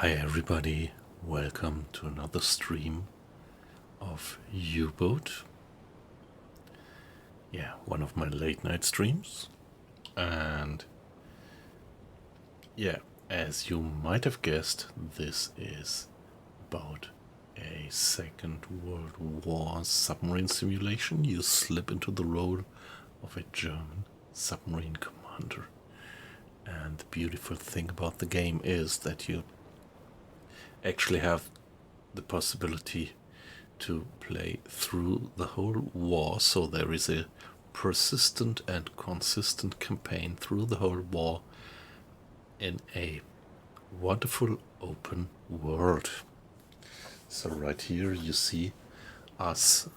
Hi everybody, welcome to another stream of UBOAT. Yeah, one of my late night streams. And yeah, as you might have guessed, this is about a Second World War submarine simulation. You slip into the role of a German submarine commander. And the beautiful thing about the game is that you actually have the possibility to play through the whole war, so there is a persistent and consistent campaign through the whole war in a wonderful open world. So right here you see us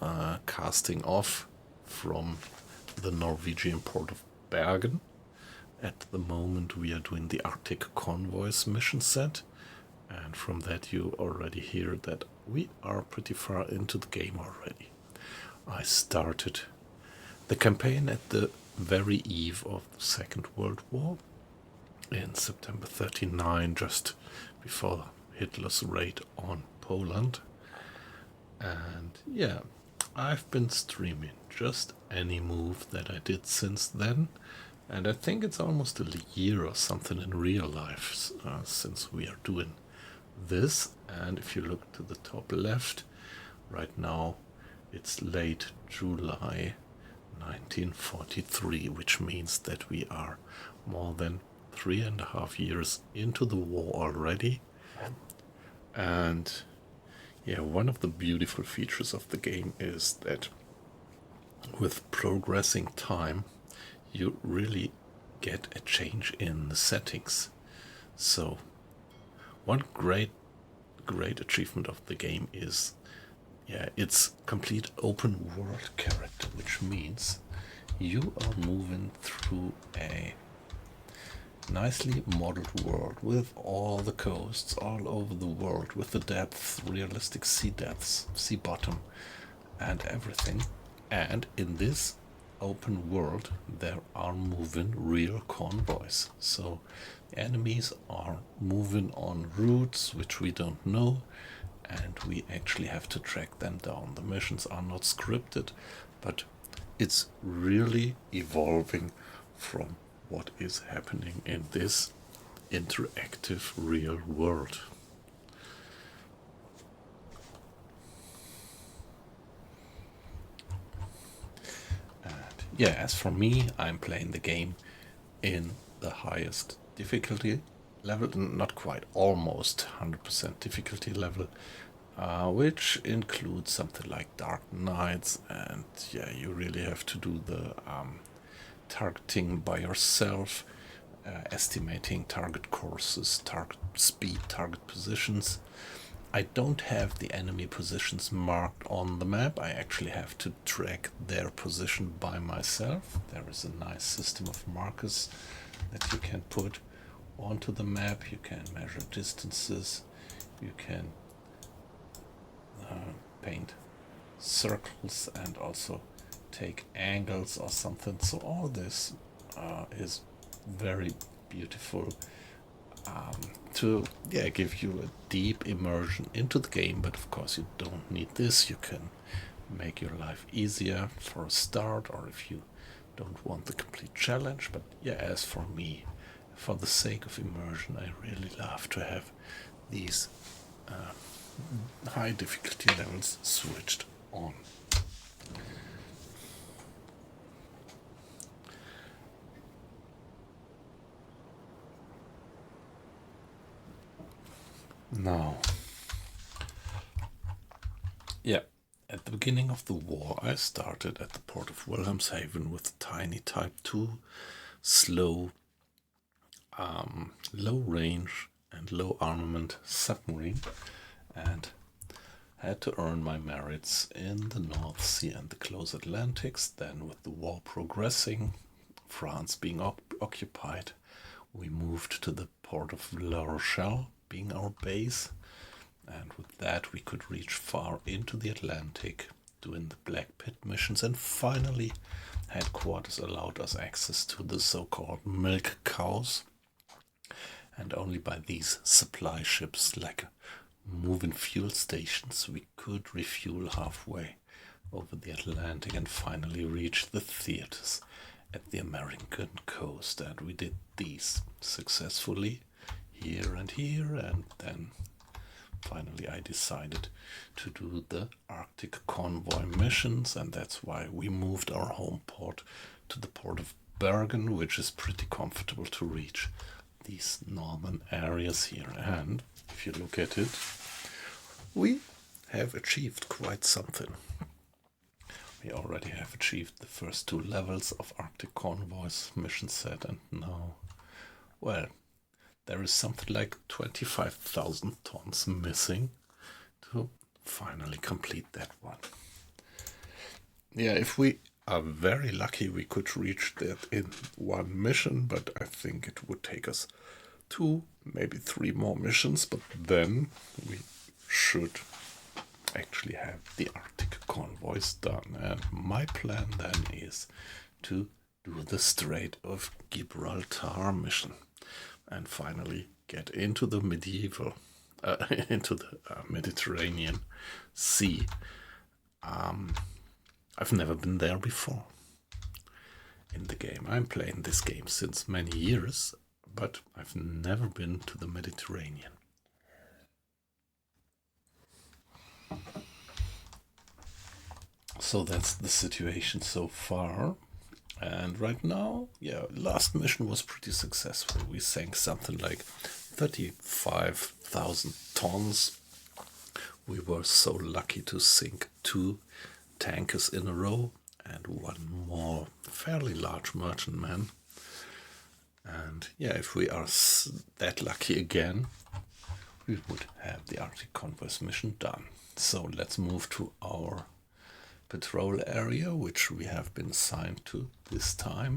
casting off from the Norwegian port of Bergen. At the moment we are doing the Arctic Convoys mission set, and from that you already hear that we are pretty far into the game already. I started the campaign at the very eve of the Second World War in September 39, just before Hitler's raid on Poland. And yeah, I've been streaming just any move that I did since then, and I think it's almost a year or something in real life since we are doing this. And if you look to the top left, right now it's late July 1943, which means that we are more than 3.5 years into the war already. And yeah, one of the beautiful features of the game is that with progressing time you really get a change in the settings. So one great achievement of the game is its complete open world character, which means you are moving through a nicely modeled world with all the coasts all over the world, with the depths, realistic sea depths, sea bottom, and everything. And in this open world there are moving real convoys, so enemies are moving on routes which we don't know, and we actually have to track them down. The missions are not scripted, but it's really evolving from what is happening in this interactive real world. Yeah, as for me, I'm playing the game in the highest difficulty level, not quite, almost 100% difficulty level, which includes something like Dark Nights, and yeah, you really have to do the targeting by yourself, estimating target courses, target speed, target positions. I don't have the enemy positions marked on the map. I actually have to track their position by myself. There is a nice system of markers that you can put onto the map. You can measure distances, you can paint circles and also take angles or something. So all this is very beautiful to give you a deep immersion into the game. But of course you don't need this. You can make your life easier for a start, or if you don't want the complete challenge. But yeah, as for me, for the sake of immersion, I really love to have these high difficulty levels switched on. Now, at the beginning of the war, I started at the port of Wilhelmshaven with a tiny Type 2, slow, low range and low armament submarine, and had to earn my merits in the North Sea and the close Atlantics. Then with the war progressing, France being occupied, we moved to the port of La Rochelle being our base, and with that we could reach far into the Atlantic doing the Black Pit missions, and finally headquarters allowed us access to the so-called milk cows, And only by these supply ships, like moving fuel stations, we could refuel halfway over the Atlantic and finally reach the theaters at the American coast. And we did these successfully here, and then finally I decided to do the Arctic convoy missions, and that's why we moved our home port to the port of Bergen, which is pretty comfortable to reach these northern areas here. And if you look at it, we have achieved quite something. We already have achieved the first 2 levels of Arctic Convoys mission set, and now, well, there is something like 25,000 tons missing to finally complete that one. Yeah, if we are very lucky, we could reach that in 1 mission, but I think it would take us 2, maybe 3 more missions, but then we should actually have the Arctic convoys done. And my plan then is to do the Strait of Gibraltar mission and finally get into the Mediterranean Sea. I've never been there before in the game. I'm playing this game since many years, but I've never been to the Mediterranean. So that's the situation so far. And right now, yeah, last mission was pretty successful. We sank something like 35,000 tons. We were so lucky to sink 2 tankers in a row and 1 more fairly large merchantman. And yeah, if we are that lucky again, we would have the Arctic Convoys mission done. So let's move to our patrol area, which we have been assigned to this time.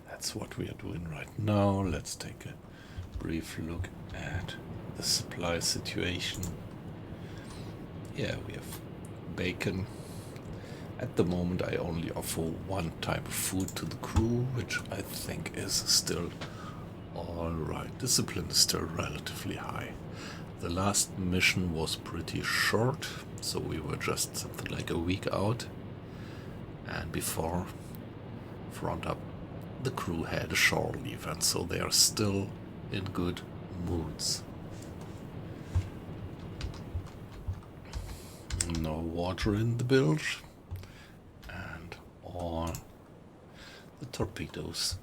That's what we are doing right now. Let's take a brief look at the supply situation. Yeah, we have bacon. At the moment I only offer 1 type of food to the crew, which I think is still alright. Discipline is still relatively high. The last mission was pretty short, so we were just something like a week out. And before front up, the crew had a shore leave, and so they are still in good moods. No water in the bilge, and all the torpedoes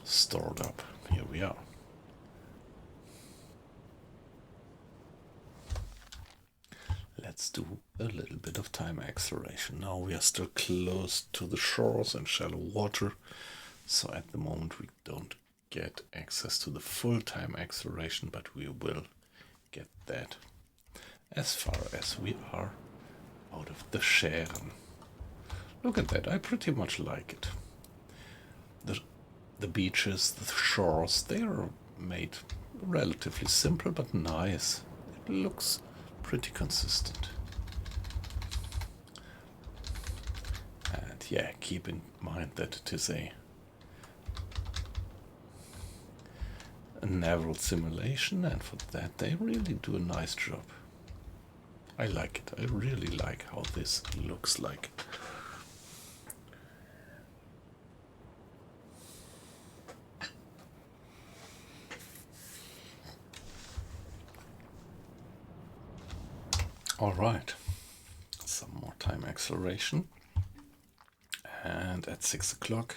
stored up. Here we are. Let's do a little bit of time acceleration. Now we are still close to the shores and shallow water, so at the moment we don't get access to the full time acceleration, but we will get that as far as we are out of the Schären. Look at that, I pretty much like it. The beaches, the shores, they are made relatively simple but nice. It looks pretty consistent. And yeah, keep in mind that it is a naval simulation, and for that they really do a nice job. I like it. I really like how this looks like. All right, some more time acceleration, and at 6 o'clock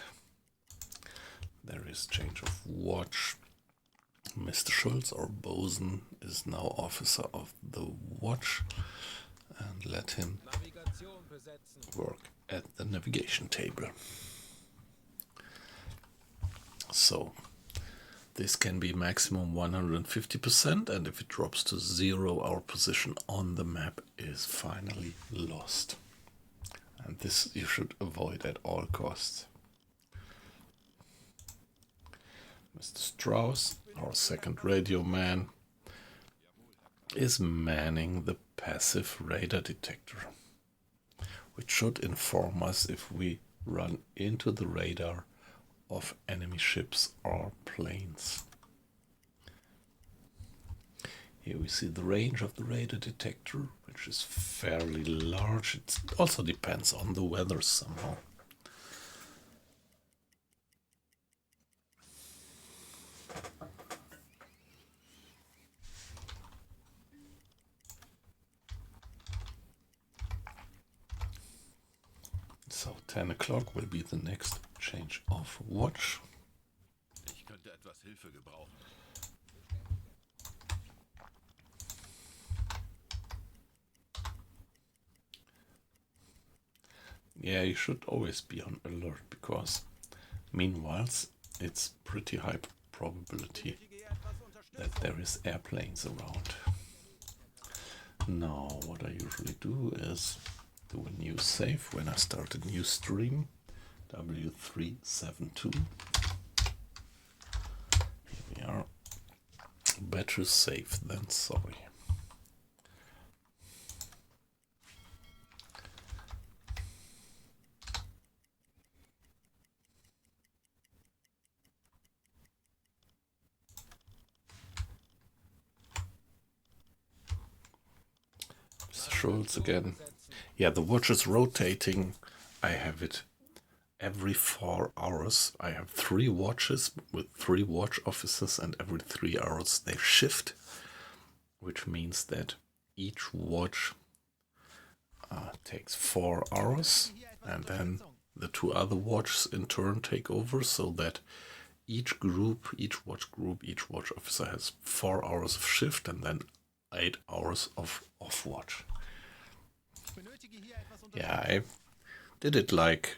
there is change of watch. Mr. Schultz, or bosun, is now officer of the watch, and let him work at the navigation table. So this can be maximum 150%, and if it drops to 0, our position on the map is finally lost. And this you should avoid at all costs. Mr. Strauss, our second radio man, is manning the passive radar detector, which should inform us if we run into the radar of enemy ships or planes. Here we see the range of the radar detector, which is fairly large. It also depends on the weather somehow. So 10 o'clock will be the next change of watch. Ich könnte etwas Hilfe gebrauchen. Yeah, you should always be on alert, because meanwhile it's pretty high probability that there is airplanes around. Now what I usually do is do a new save when I start a new stream. W372. Here we are. Better safe than sorry. Schultz again. Yeah, the watch is rotating. I have it every 4 hours. I have 3 watches with 3 watch officers, and every 3 hours they shift, which means that each watch takes 4 hours, and then the 2 other watches in turn take over, so that each watch group, each watch officer has 4 hours of shift and then 8 hours of off watch. Yeah, I did it like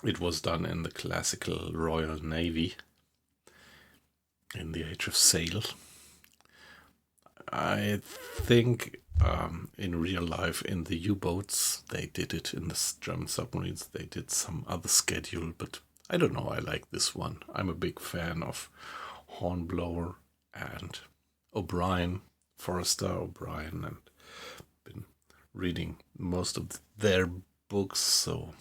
it was done in the classical Royal Navy in the Age of Sail. I think in real life in the U-boats they did it, in the German submarines they did some other schedule, but I don't know, I like this one. I'm a big fan of Hornblower and O'Brien, Forrester O'Brien, and been reading most of their books, so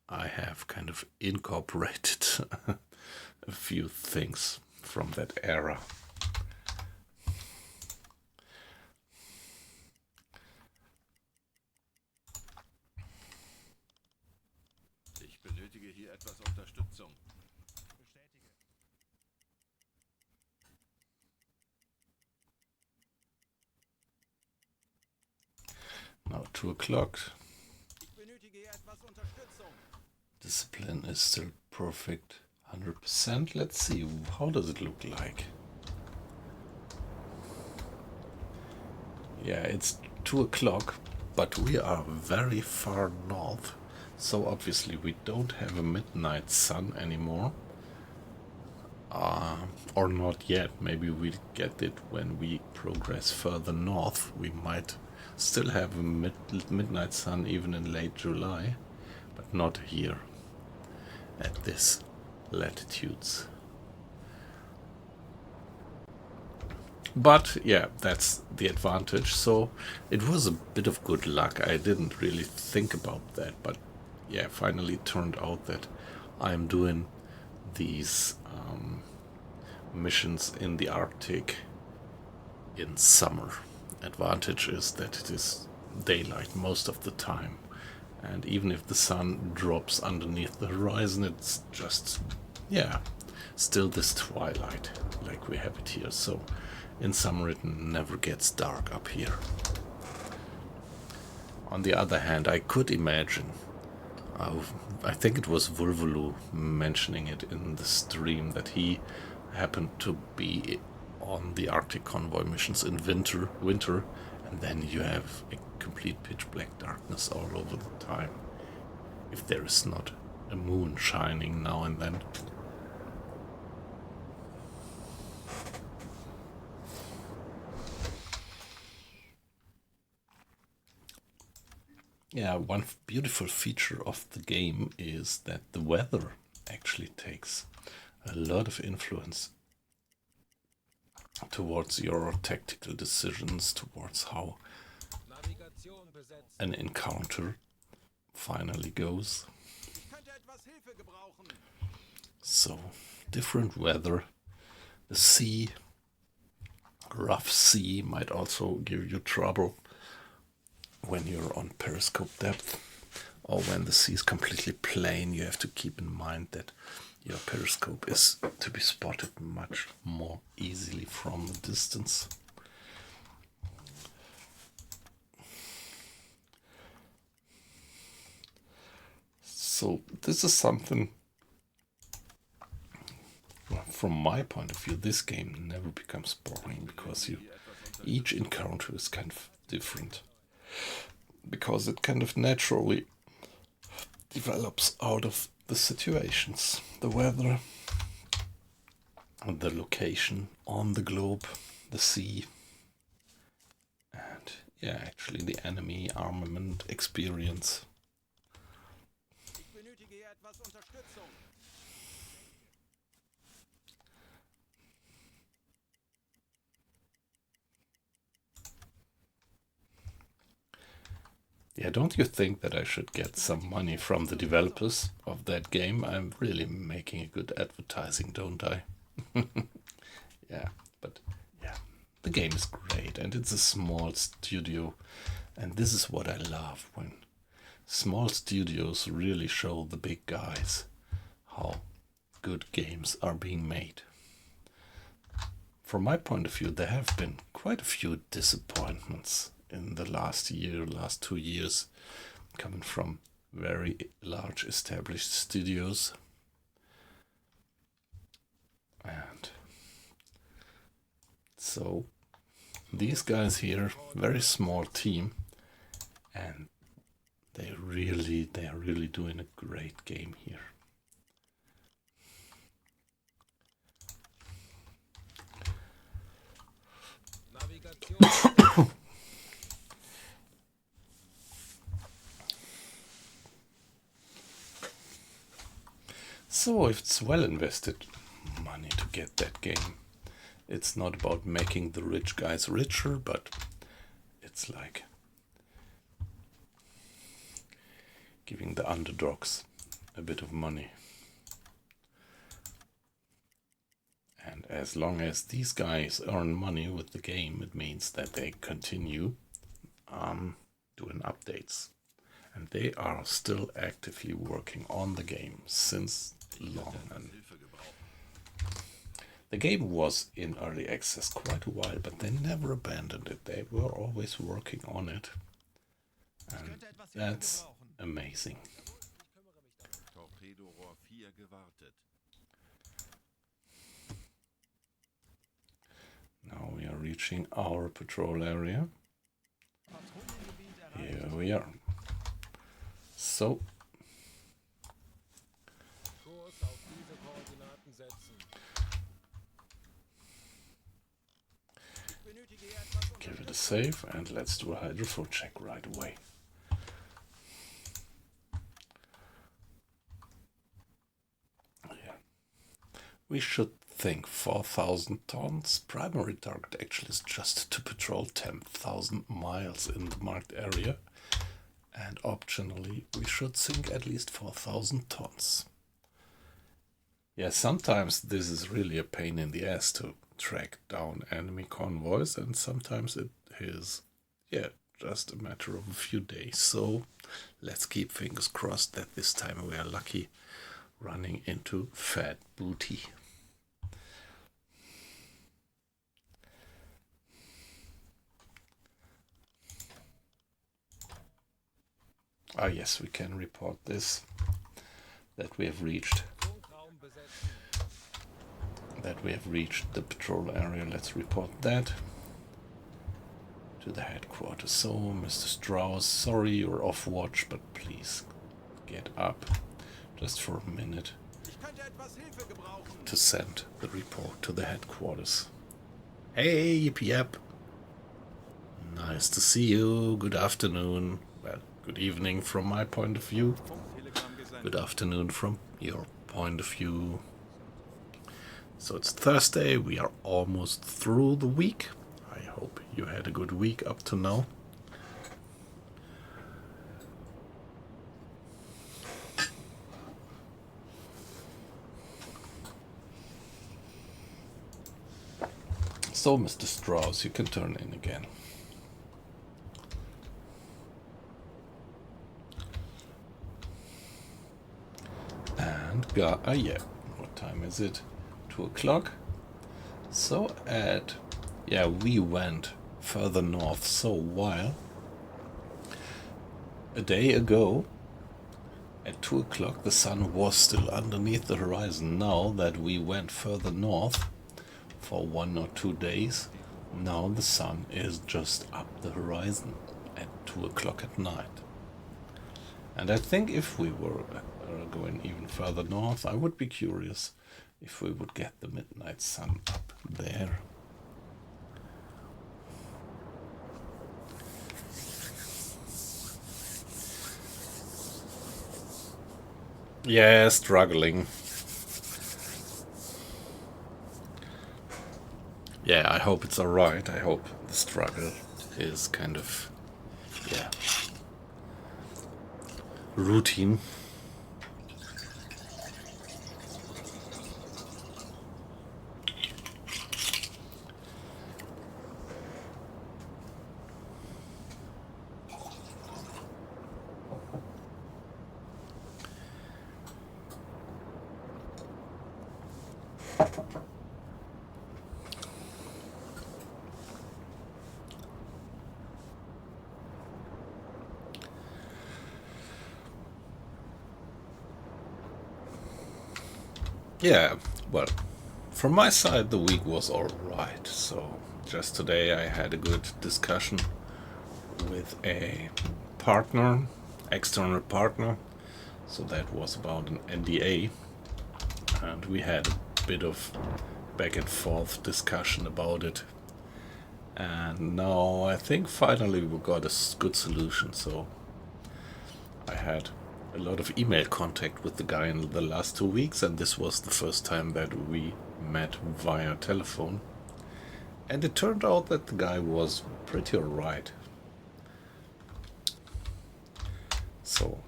I have kind of incorporated a few things from that era. Ich benötige hier etwas Unterstützung. Now 2 o'clock. Discipline is still perfect, 100%. Let's see, how does it look like? Yeah, it's 2 o'clock, but we are very far north, so obviously we don't have a midnight sun anymore. Or not yet. Maybe we'll get it when we progress further north. We might still have a midnight sun even in late July, but not here at this latitudes. But yeah, that's the advantage. So it was a bit of good luck. I didn't really think about that, but yeah, finally it turned out that I'm doing these missions in the Arctic in summer. Advantage is that it is daylight most of the time, and even if the sun drops underneath the horizon, it's just, yeah, still this twilight like we have it here. So in summer it never gets dark up here. On the other hand, I could imagine, I think it was Vulvulu mentioning it in the stream, that he happened to be on the Arctic convoy missions in winter, and then you have a complete pitch black darkness all over the time, if there is not a moon shining now and then. Yeah, one beautiful feature of the game is that the weather actually takes a lot of influence towards your tactical decisions, towards how an encounter finally goes. So, different weather. The sea, rough sea, might also give you trouble when you're on periscope depth, or when the sea is completely plain. You have to keep in mind that your periscope is to be spotted much more easily from the distance. So this is something, well, from my point of view, this game never becomes boring, because each encounter is kind of different, because it kind of naturally develops out of the situations, the weather, the location on the globe, the sea, and yeah, actually the enemy armament experience. Yeah, don't you think that I should get some money from the developers of that game? I'm really making a good advertising, don't I? Yeah, but yeah, the game is great, and it's a small studio, and this is what I love, when small studios really show the big guys how good games are being made. From my point of view, there have been quite a few disappointments in the last 2 years, coming from very large established studios. And so these guys here, very small team, and they are really doing a great game here. So it's well invested money to get that game. It's not about making the rich guys richer, but it's like giving the underdogs a bit of money. And as long as these guys earn money with the game, it means that they continue doing updates. And they are still actively working on the game since long. And the game was in early access quite a while, but they never abandoned it. They were always working on it. And that's amazing. Now we are reaching our patrol area. Here we are. So give it a save, and let's do a hydrophone check right away. Yeah. We should think 4,000 tons. Primary target actually is just to patrol 10,000 miles in the marked area. And optionally, we should sink at least 4,000 tons. Yeah, sometimes this is really a pain in the ass to track down enemy convoys, and sometimes it is, yeah, just a matter of a few days. So let's keep fingers crossed that this time we are lucky, running into fat booty. Ah yes, we can report this, that we have reached the patrol area. Let's report that to the headquarters. So, Mr. Strauss, sorry you're off watch, but please get up just for a minute to send the report to the headquarters. Hey, yep. Nice to see you. Good afternoon. Well, good evening from my point of view. Good afternoon from your point of view. So it's Thursday. We are almost through the week. I hope you had a good week up to now. So, Mr. Strauss, you can turn in again. And yeah, what time is it? 2 o'clock. So we went further north. So while a day ago at 2 o'clock the sun was still underneath the horizon, now that we went further north for 1 or 2 days, now the sun is just up the horizon at 2 o'clock at night. And I think if we were going even further north, I would be curious if we would get the midnight sun up there. Yeah, struggling. Yeah, I hope it's alright. I hope the struggle is kind of, yeah, routine. Yeah, well, from my side the week was alright. So just today I had a good discussion with a partner, external partner. So that was about an NDA, and we had a bit of back and forth discussion about it. And now I think finally we got a good solution. So I had a lot of email contact with the guy in the last 2 weeks, and this was the first time that we met via telephone. And it turned out that the guy was pretty alright. So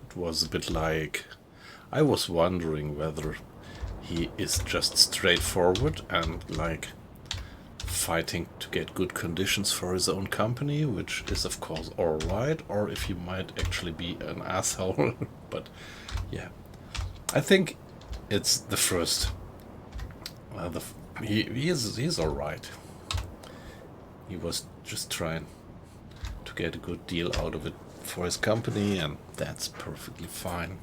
it was a bit like, I was wondering whether he is just straightforward and like fighting to get good conditions for his own company, which is of course alright, or if he might actually be an asshole. But yeah, I think it's the first. He's alright. He was just trying to get a good deal out of it for his company, and that's perfectly fine.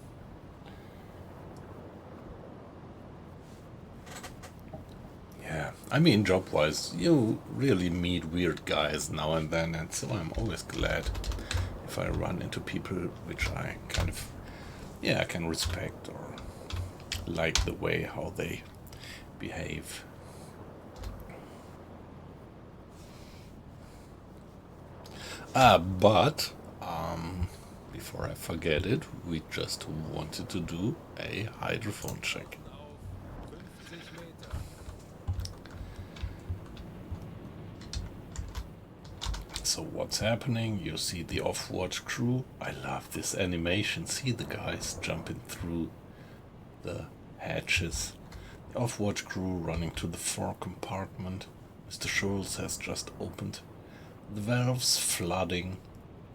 Yeah, I mean, job-wise, you really meet weird guys now and then, and so I'm always glad if I run into people which I kind of, yeah, can respect or like the way how they behave. But before I forget it, we just wanted to do a hydrophone check. So what's happening? You see the off-watch crew. I love this animation. See the guys jumping through the hatches. The off-watch crew running to the fore compartment. Mr. Schultz has just opened the valves, flooding.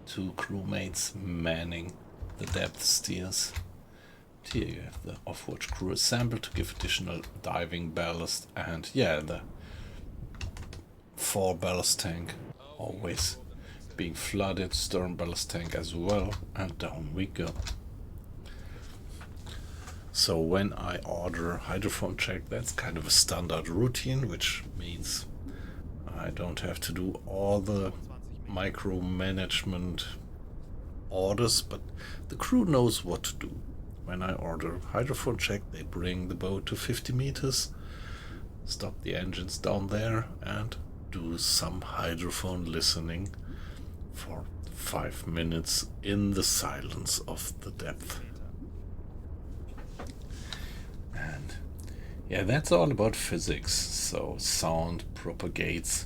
2 crewmates manning the depth steers. Here you have the off-watch crew assembled to give additional diving ballast, and yeah, the 4 ballast tank always being flooded, stern ballast tank as well, and down we go. So when I order hydrophone check, that's kind of a standard routine, which means I don't have to do all the micromanagement orders, but the crew knows what to do. When I order hydrophone check, they bring the boat to 50 meters, stop the engines down there, and do some hydrophone listening for 5 minutes in the silence of the depth. And yeah, that's all about physics. So sound propagates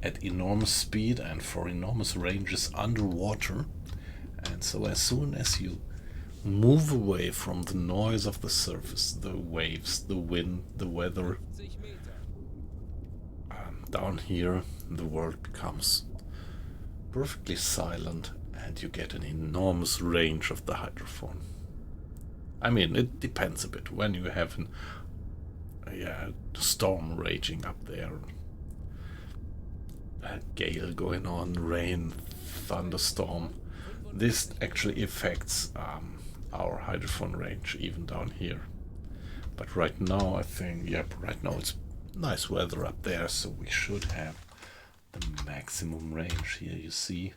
at enormous speed and for enormous ranges underwater, and so as soon as you move away from the noise of the surface, the waves, the wind, the weather, Down here, the world becomes perfectly silent and you get an enormous range of the hydrophone. I mean, it depends a bit. When you have a storm raging up there, a gale going on, rain, thunderstorm, this actually affects our hydrophone range even down here. But right now, I think, right now it's nice weather up there, so we should have the maximum range here, you see.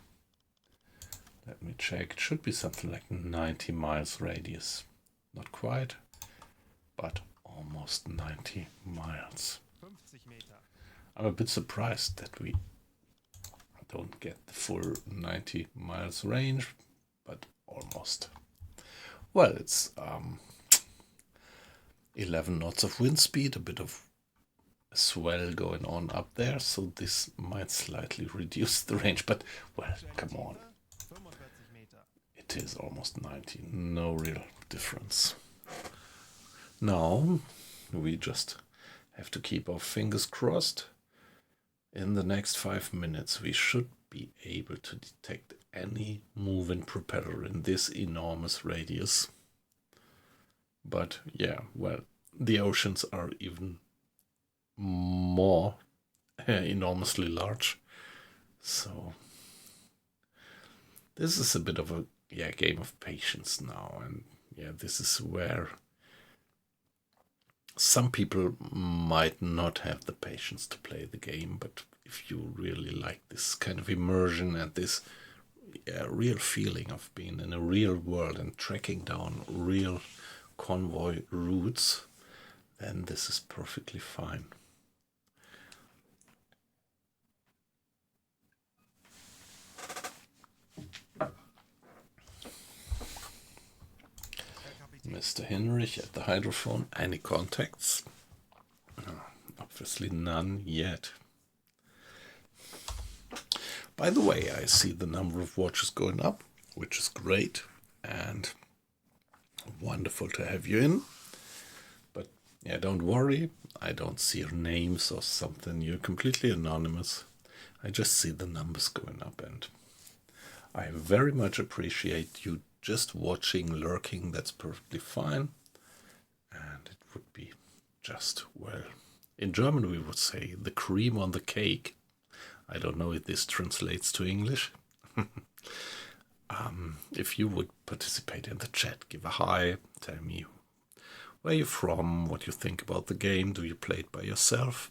Let me check. It should be something like 90 miles radius. Not quite, but almost 90 miles. I'm a bit surprised that we don't get the full 90 miles range, but almost. Well, it's 11 knots of wind speed, a bit of swell going on up there, so this might slightly reduce the range, but well, come on. It is almost 90, no real difference. Now, we just have to keep our fingers crossed. In the next 5 minutes, we should be able to detect any moving propeller in this enormous radius. But yeah, well, the oceans are even more enormously large. So this is a bit of a game of patience now, and this is where some people might not have the patience to play the game, but if you really like this kind of immersion and this real feeling of being in a real world and tracking down real convoy routes, then this is perfectly fine. Mr. Hinrich at the hydrophone. Any contacts? Obviously none yet. By the way, I see the number of watches going up, which is great and wonderful to have you in. But yeah, don't worry, I don't see your names or something. You're completely anonymous. I just see the numbers going up, and I very much appreciate you just watching, lurking. That's perfectly fine. And it would be just, well, in German we would say the cream on the cake. I don't know if this translates to English. If you would participate in the chat, give a hi, tell me where you're from, what you think about the game, do you play it by yourself?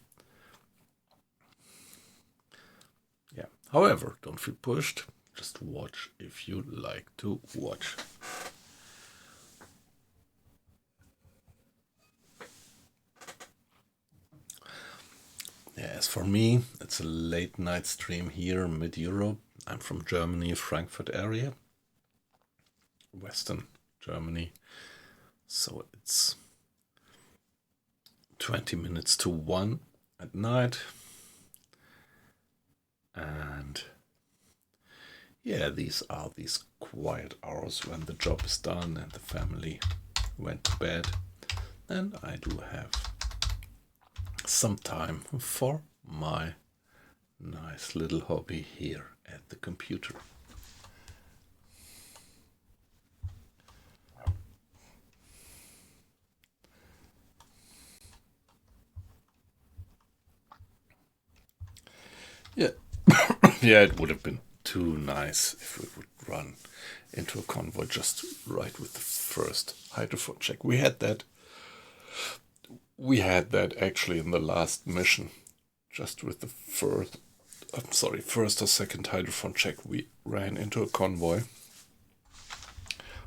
Yeah, however, don't feel pushed, just watch if you like to watch. Yeah, as for me, it's a late night stream here, mid-Europe. I'm from Germany, Frankfurt area, Western Germany. So it's 20 minutes to 1 at night. And yeah, these are these quiet hours when the job is done and the family went to bed. And I do have some time for my nice little hobby here at the computer. Yeah, yeah, it would have been too nice if we would run into a convoy just right with the first hydrophone check. We had that actually in the last mission, just with the first or second hydrophone check, we ran into a convoy,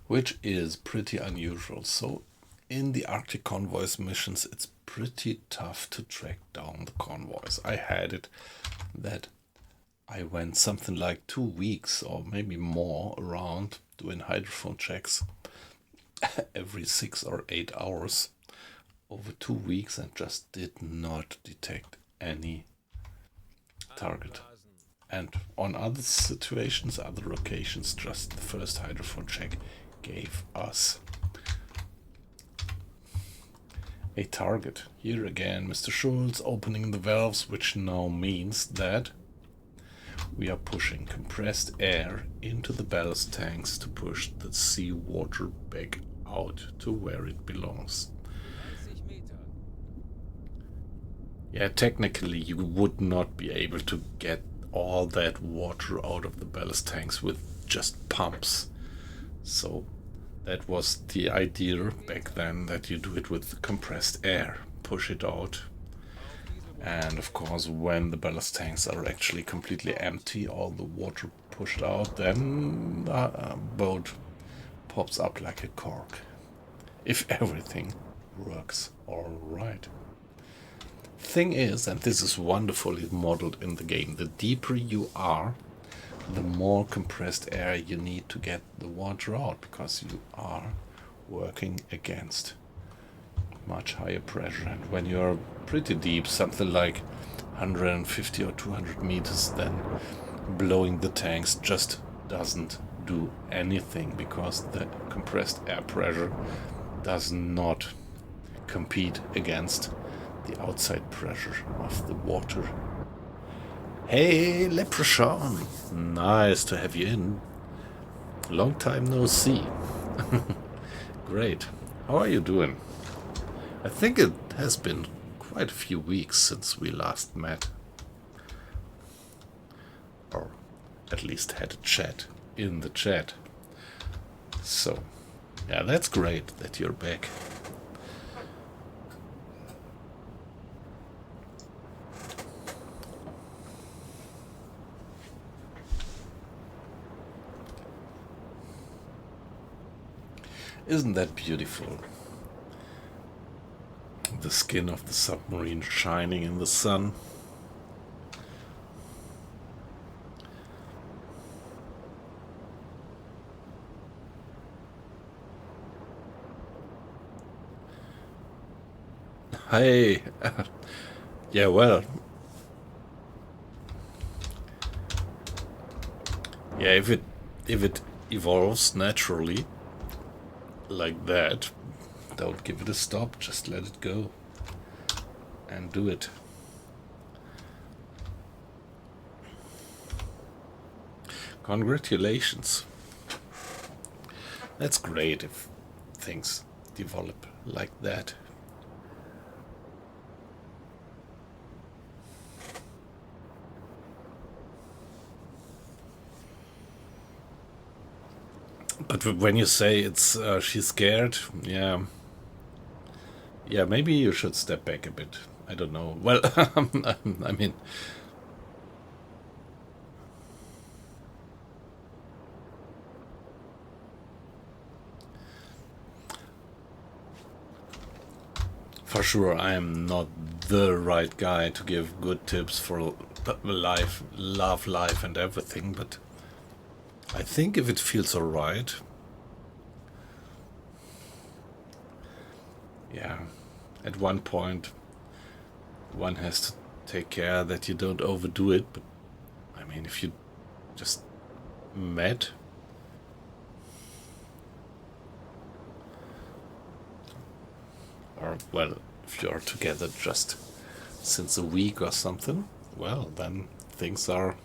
which is pretty unusual. So in the Arctic Convoys missions, it's pretty tough to track down the convoys. I had it that I went something like 2 weeks or maybe more around doing hydrophone checks every 6 or 8 hours over 2 weeks and just did not detect any target. And on other situations, other locations, just the first hydrophone check gave us a target. Here again, Mr. Schultz opening the valves, which now means that we are pushing compressed air into the ballast tanks to push the seawater back out to where it belongs. Yeah, technically you would not be able to get all that water out of the ballast tanks with just pumps. So that was the idea back then, that you do it with compressed air, push it out. And of course, when the ballast tanks are actually completely empty, all the water pushed out, then the boat pops up like a cork. If everything works all right. Thing is, and this is wonderfully modeled in the game, the deeper you are, the more compressed air you need to get the water out, because you are working against much higher pressure. And when you're pretty deep, something like 150 or 200 meters, then blowing the tanks just doesn't do anything, because the compressed air pressure does not compete against the outside pressure of the water. Hey, Leprechaun! Nice to have you in. Long time no see. Great. How are you doing? I think it has been quite a few weeks since we last met. Or at least had a chat in the chat. So, yeah, that's great that you're back. Isn't that beautiful? The skin of the submarine shining in the sun. Hey, yeah, well, yeah, if it evolves naturally like that, don't give it a stop, just let it go and do it. Congratulations. That's great if things develop like that. But when you say it's she's scared, yeah, maybe you should step back a bit. I don't know. Well, I mean, for sure, I am not the right guy to give good tips for life, love life, and everything. But I think if it feels alright, yeah, at one point one has to take care that you don't overdo it. But I mean, if you just met, or well, if you're together just since a week or something, well, then things are,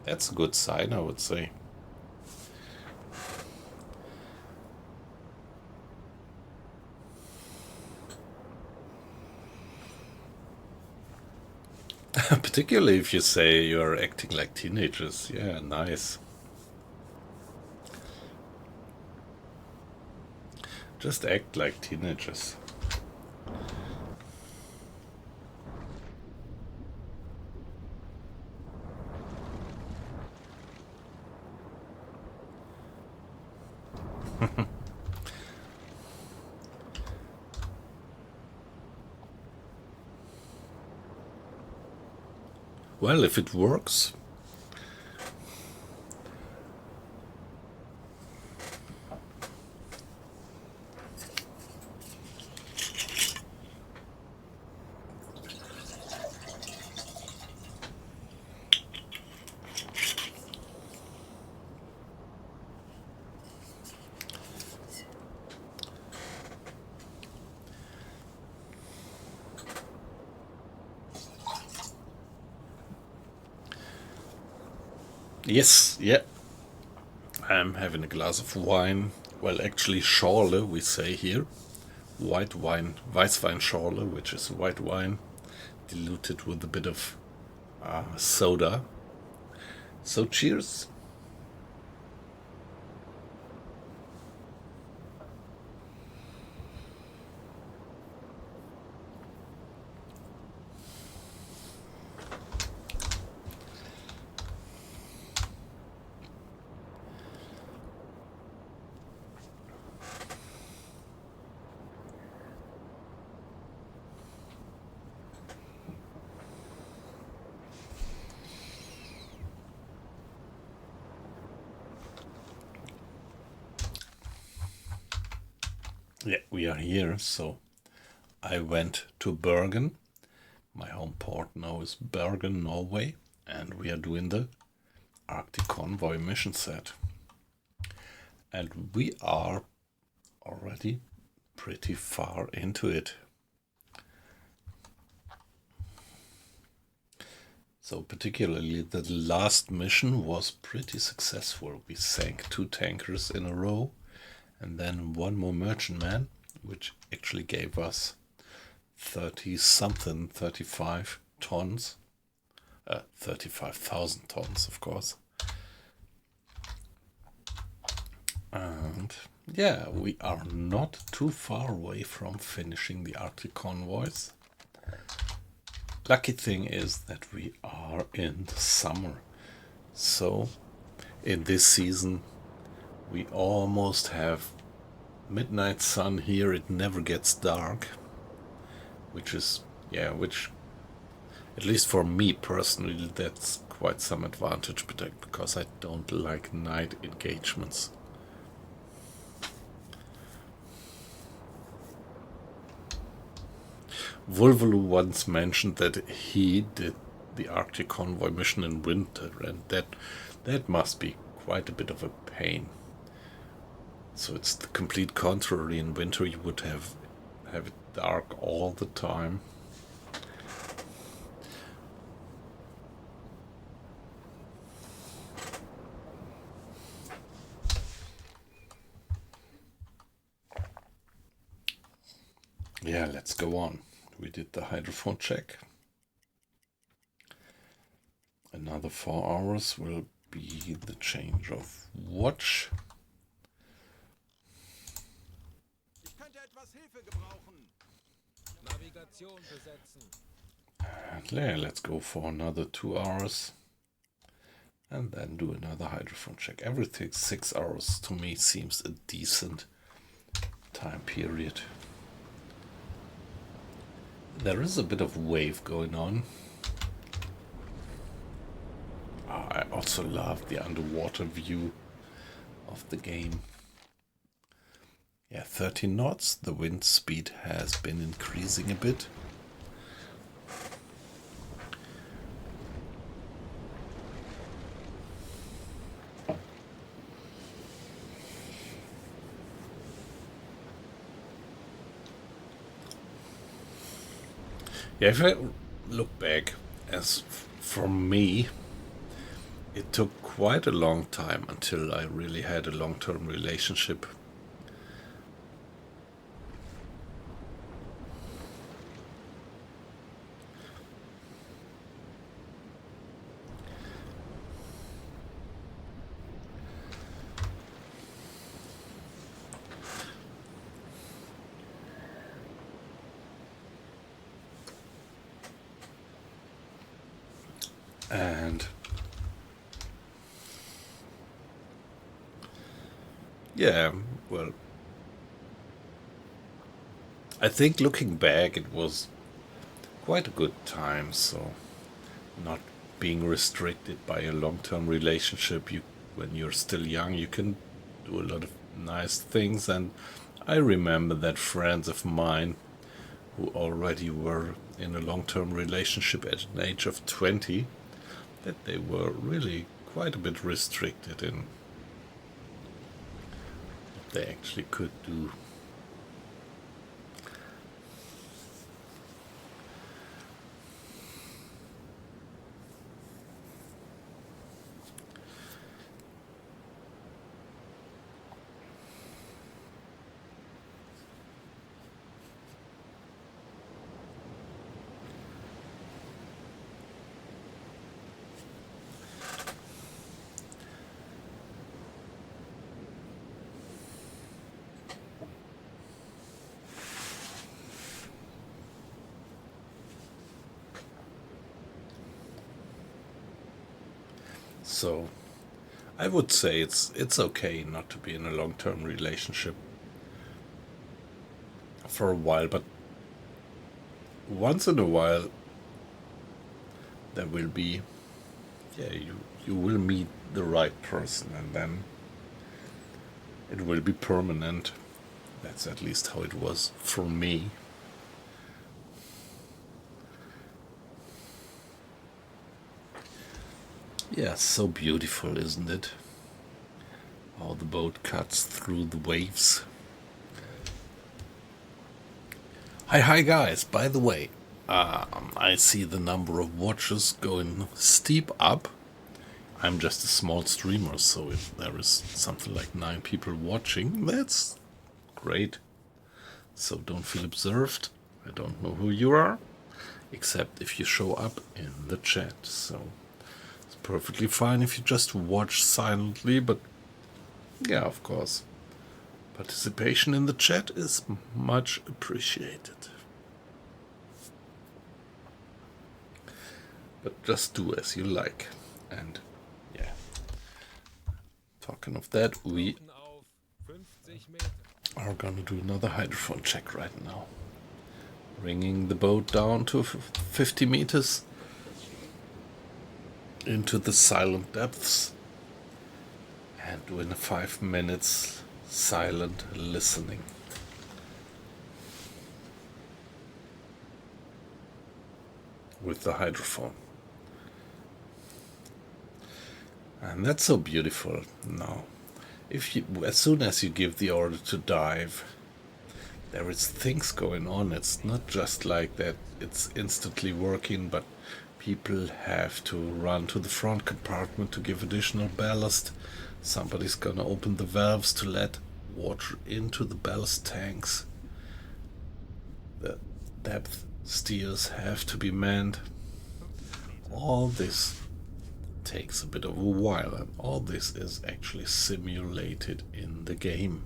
that's a good sign, I would say. Particularly if you say you're acting like teenagers. Yeah, nice. Just act like teenagers. Well, if it works. Yes, yeah. I'm having a glass of wine. Well, actually, Schorle, we say here. White wine, Weißweinschorle, which is white wine diluted with a bit of soda. So, cheers. Yeah, we are here. So, I went to Bergen. My home port now is Bergen, Norway, and we are doing the Arctic Convoy mission set. And we are already pretty far into it. So particularly the last mission was pretty successful. We sank 2 tankers in a row and then 1 more merchantman, which actually gave us 30 something, 35 tons. 35,000 tons, of course. And yeah, we are not too far away from finishing the Arctic Convoys. Lucky thing is that we are in the summer. So in this season we almost have midnight sun here. It never gets dark, which is, yeah, which at least for me personally, that's quite some advantage, because I don't like night engagements. Volvolu once mentioned that he did the Arctic Convoy mission in winter, and that must be quite a bit of a pain. So it's the complete contrary. In winter you would have it dark all the time. Yeah, let's go on. We did the hydrophone check. Another 4 hours will be the change of watch. And yeah, let's go for another 2 hours and then do another hydrophone check. Everything 6 hours to me seems a decent time period. There is a bit of wave going on. I also love the underwater view of the game. Yeah, 13 knots. The wind speed has been increasing a bit. Yeah, if I look back, as for me, it took quite a long time until I really had a long-term relationship. And yeah, well, I think looking back, it was quite a good time. So not being restricted by a long-term relationship, when you're still young, you can do a lot of nice things. And I remember that friends of mine who already were in a long-term relationship at an age of 20, that they were really quite a bit restricted in what they actually could do. So I would say it's okay not to be in a long-term relationship for a while, but once in a while there will be, yeah, you will meet the right person, and then it will be permanent. That's at least how it was for me. Yeah, so beautiful, isn't it? How the boat cuts through the waves. Hi guys, by the way, I see the number of watches going steep up. I'm just a small streamer, so if there is something like 9 people watching, that's great. So don't feel observed. I don't know who you are, except if you show up in the chat. So it's perfectly fine if you just watch silently, but yeah, of course. Participation in the chat is much appreciated. But just do as you like. And yeah. Talking of that, we are gonna do another hydrophone check right now. Bringing the boat down to 50 meters into the silent depths and doing a 5 minutes silent listening. With the hydrophone. And that's so beautiful now. As soon as you give the order to dive, there is things going on. It's not just like that it's instantly working, but people have to run to the front compartment to give additional ballast. Somebody's gonna open the valves to let water into the ballast tanks. The depth steers have to be manned. All this takes a bit of a while, and all this is actually simulated in the game.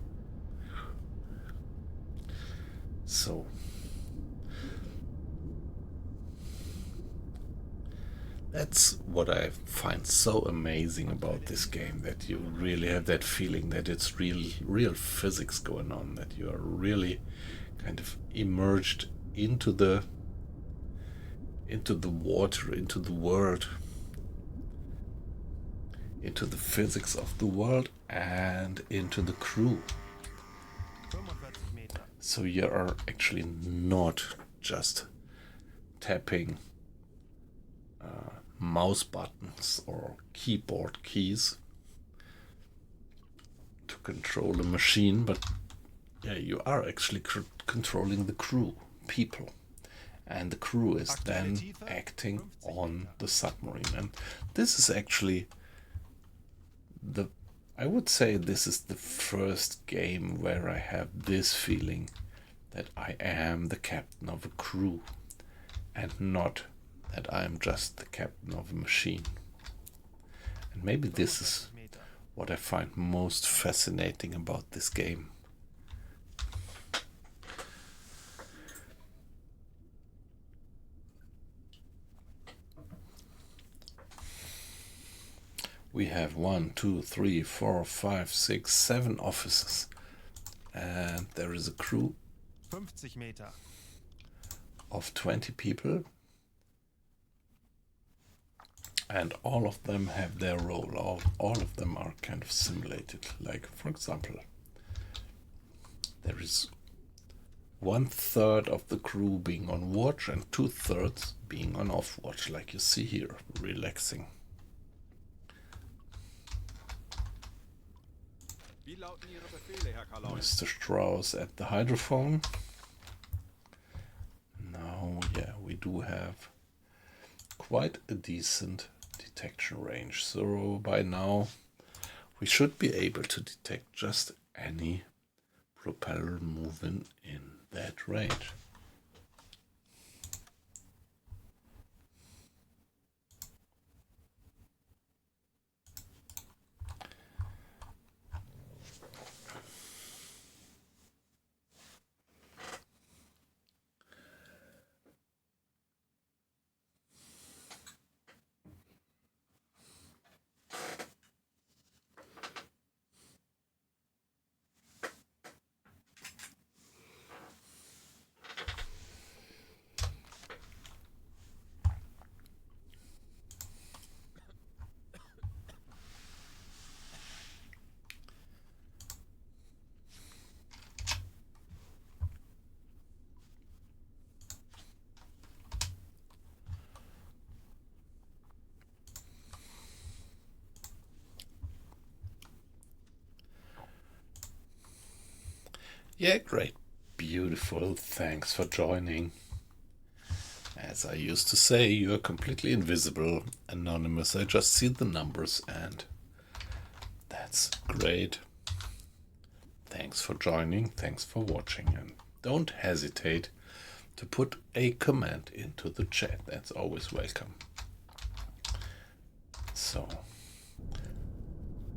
So that's what I find so amazing about this game, that you really have that feeling that it's real physics going on, that you are really kind of immersed into the water, into the world, into the physics of the world, and into the crew. So you are actually not just tapping mouse buttons or keyboard keys to control a machine, but yeah, you are actually controlling the crew, people. And the crew is then acting on the submarine. And this is actually I would say this is the first game where I have this feeling that I am the captain of a crew and not that I am just the captain of a machine. And maybe this is what I find most fascinating about this game. We have 1, 2, 3, 4, 5, 6, 7 officers, and there is a crew of 20 people, and all of them have their role. All of them are kind of simulated. Like, for example, there is 1/3 of the crew being on watch and 2/3 being on off watch, like you see here, relaxing. Mr. Strauss at the hydrophone. Now, yeah, we do have quite a decent detection range. So by now, we should be able to detect just any propeller moving in that range. Yeah, great. Beautiful. Thanks for joining. As I used to say, you're completely invisible, anonymous. I just see the numbers, and that's great. Thanks for joining. Thanks for watching. And don't hesitate to put a comment into the chat. That's always welcome. So,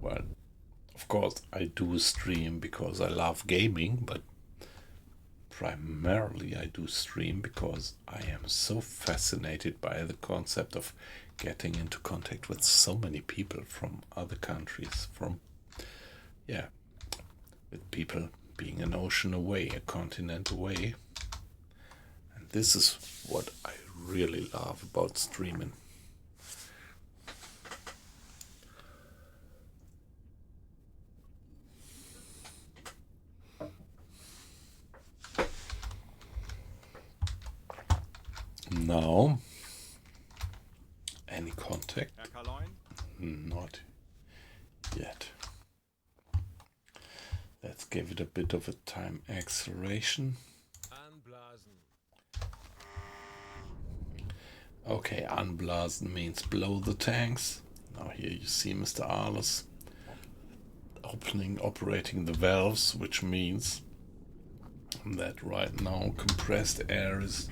well, of course, I do stream because I love gaming, but primarily I do stream because I am so fascinated by the concept of getting into contact with so many people from other countries, with people being an ocean away, a continent away. And this is what I really love about streaming. Now, any contact? Not yet. Let's give it a bit of a time acceleration. Okay, unblasen means blow the tanks. Now here you see Mr. Arles operating the valves, which means that right now compressed air is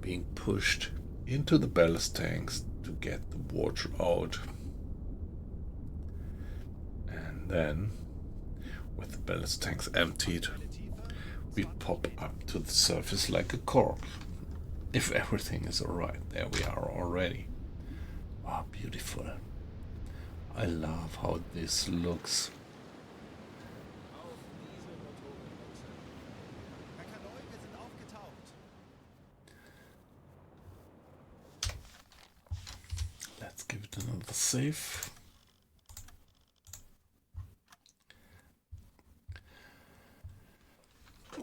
being pushed into the ballast tanks to get the water out. And then, with the ballast tanks emptied, we pop up to the surface like a cork. If everything is alright, there we are already. Wow, beautiful. I love how this looks. Let's give it another save.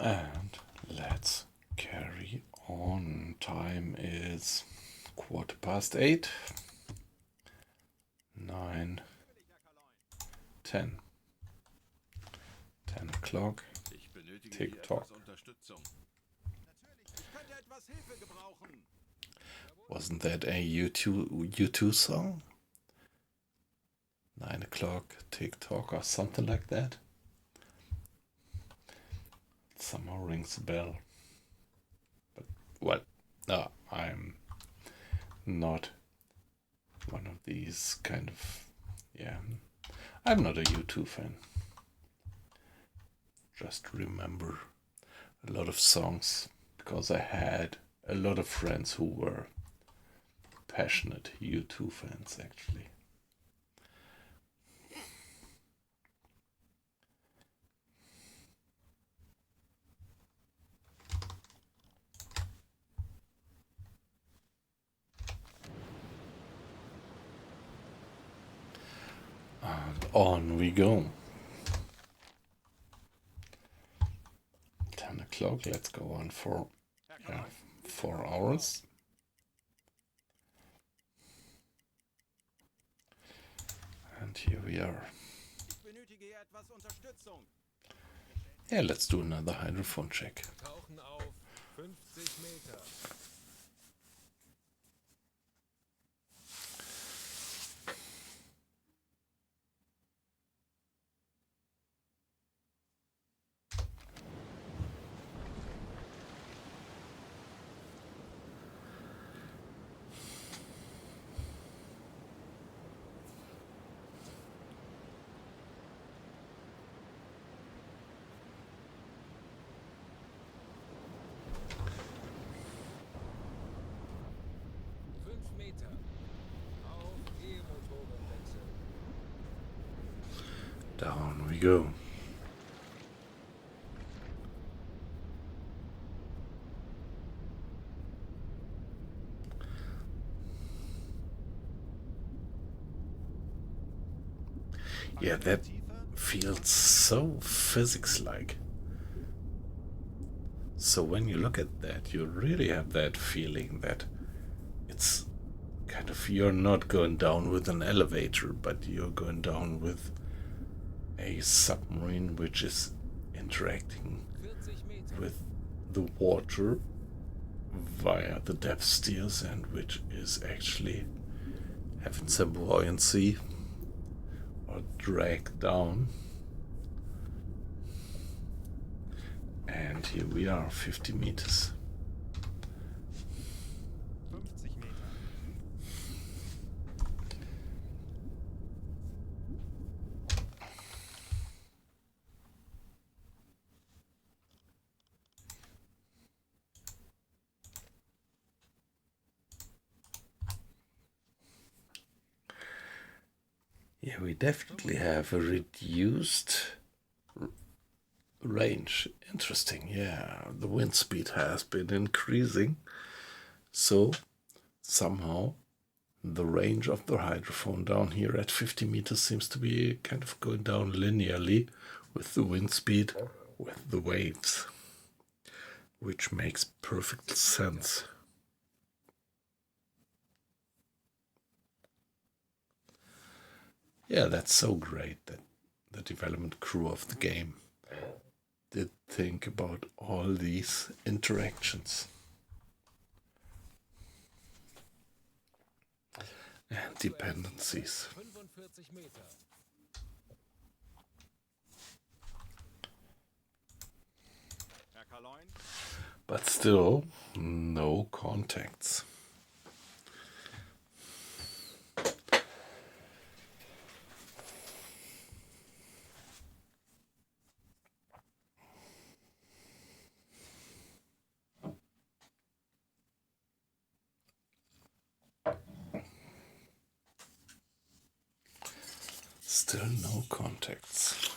And let's carry on. Time is 8:15. 9, 10. 10 o'clock. TikTok. Wasn't that a U2 song? 9 o'clock, TikTok, or something like that? Somehow rings a bell. But, well, no, I'm not one of these kind of, I'm not a U2 fan. Just remember a lot of songs because I had a lot of friends who were passionate U2 fans, actually. And on we go. 10 o'clock, let's go on for 4 hours. And here we are. Yeah, let's do another hydrophone check. Tauchen auf 50 Meter. Down we go. Yeah, that feels so physics-like. So when you look at that, you really have that feeling that it's kind of, you're not going down with an elevator, but you're going down with a submarine which is interacting with the water via the depth steers, and which is actually having some buoyancy or drag down. And here we are, 50 meters. 50 Meter. Yeah, we definitely have a reduced range. Interesting, yeah. The wind speed has been increasing. So somehow the range of the hydrophone down here at 50 meters seems to be kind of going down linearly with the wind speed, with the waves, which makes perfect sense. Yeah, that's so great that the development crew of the game did think about all these interactions and dependencies. 45 Meter. But still, no contacts. Still no contacts.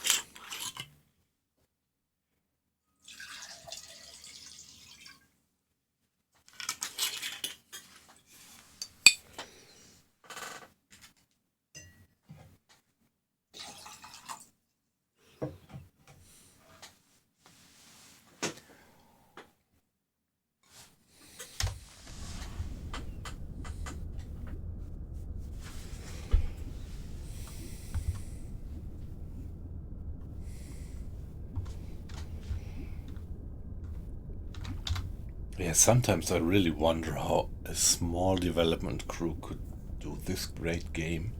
Yeah, sometimes I really wonder how a small development crew could do this great game,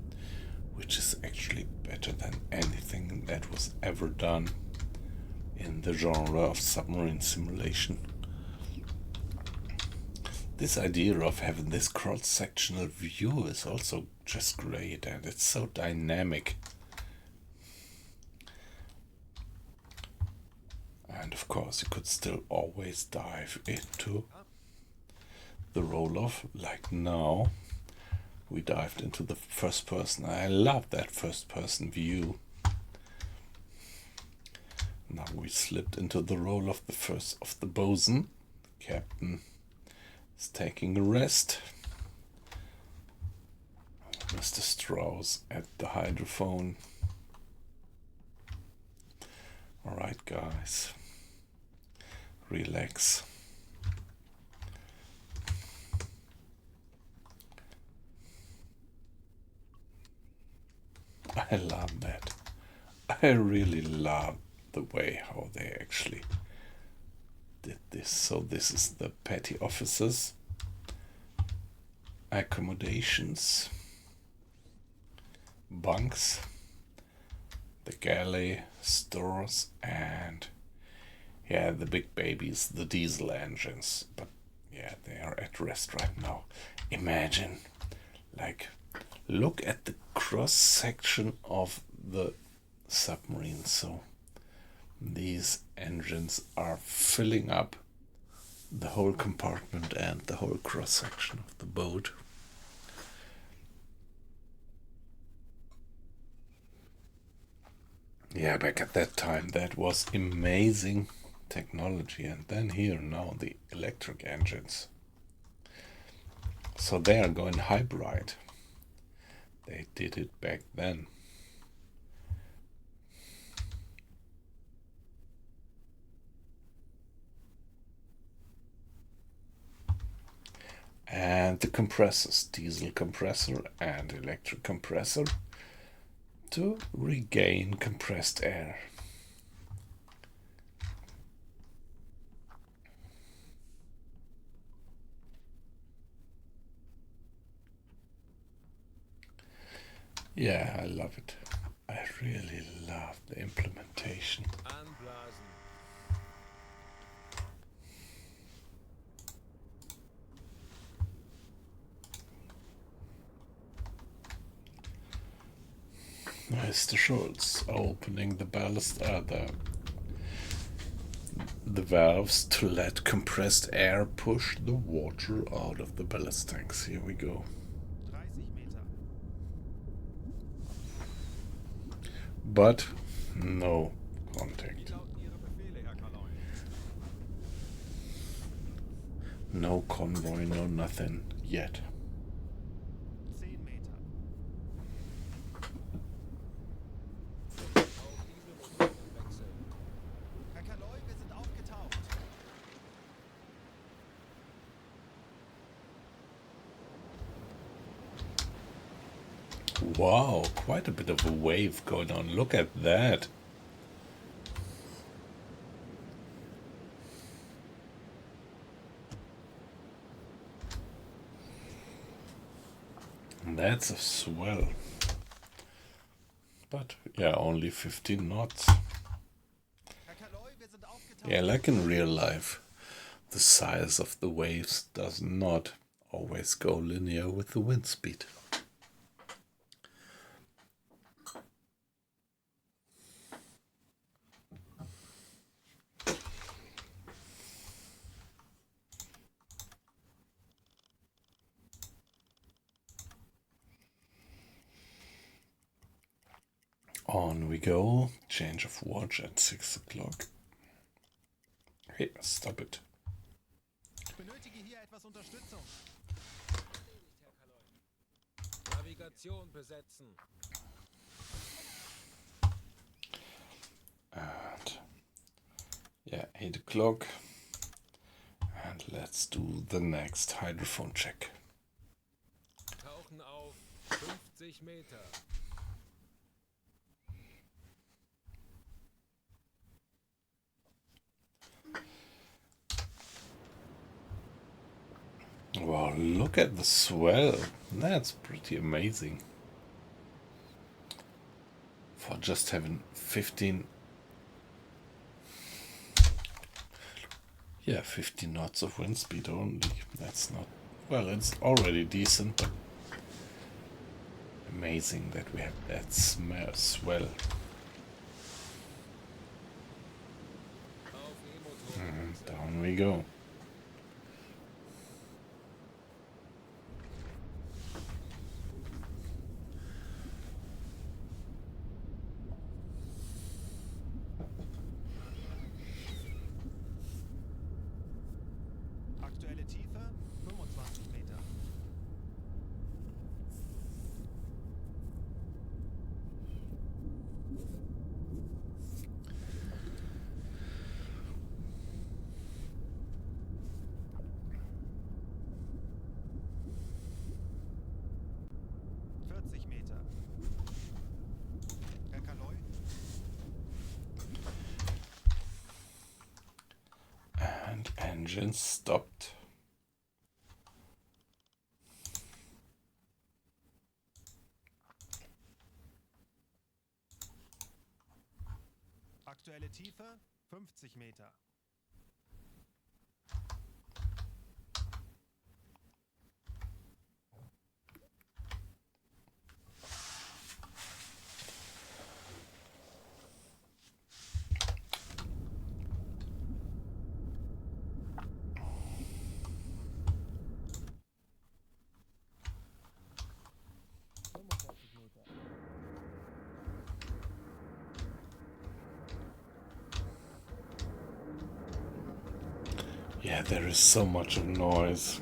which is actually better than anything that was ever done in the genre of submarine simulation. This idea of having this cross-sectional view is also just great, and it's so dynamic. And of course, you could still always dive into the roll-off, like now. We dived into the first person. I love that first person view. Now we slipped into the role of the first of the bosun. Captain is taking a rest. Mr. Strauss at the hydrophone. Alright, guys. Relax. I love that. I really love the way how they actually did this. So this is the petty officers, accommodations, bunks, the galley, stores, and yeah, the big babies, the diesel engines. But yeah, they are at rest right now. Imagine, like, look at the cross section of the submarine. So these engines are filling up the whole compartment and the whole cross section of the boat. Yeah, back at that time, that was amazing technology. And then here now the electric engines. So they are going hybrid. They did it back then. And the compressors, diesel compressor and electric compressor, to regain compressed air. Yeah, I love it. I really love the implementation. Anblasen. Mr. Schultz opening the ballast, the valves to let compressed air push the water out of the ballast tanks. Here we go. 30 Meter. But no Wie contact. lauten Ihre Befehle, Herr Kaloy? No convoy, no nothing yet. 10 Meter. Auf Dieselmotoren wechseln. Herr Kaloy, wir sind aufgetaucht. Wow, quite a bit of a wave going on. Look at that. That's a swell. But yeah, only 15 knots. Herr Kaloy, wir sind aufgetaucht. Yeah, like in real life, the size of the waves does not always go linear with the wind speed. On we go. Change of watch at 6 o'clock. Hey, stop it. Ich benötige hier etwas Unterstützung. Erledigt, Herr Kaloy. Navigation besetzen. And yeah, 8 o'clock. And let's do the next hydrophone check. Tauchen auf 50 Meter. Wow, look at the swell. That's pretty amazing. For just having 15... Yeah, 15 knots of wind speed only. That's not... Well, it's already decent, but... Amazing that we have that swell. Auf E-Motoren And wechseln. down we go. Aktuelle Tiefe 25 Meter. Meter. Herr Kaloy, And engine stopped. aktuelle Tiefe 50 Meter. Yeah, there is so much of noise.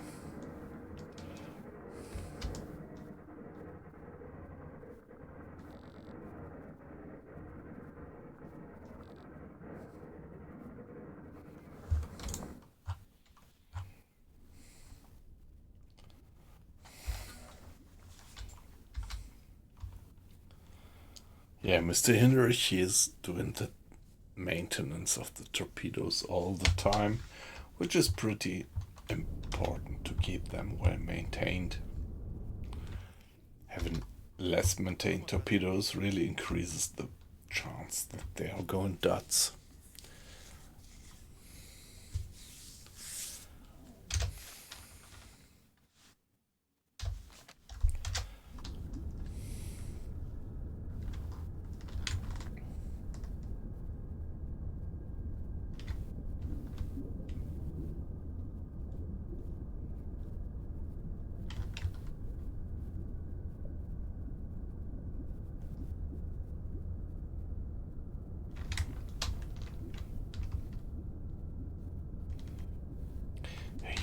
Yeah, Mr. Hinderich, he is doing the maintenance of the torpedoes all the time, which is pretty important to keep them well maintained. Having less maintained torpedoes really increases the chance that they are going nuts.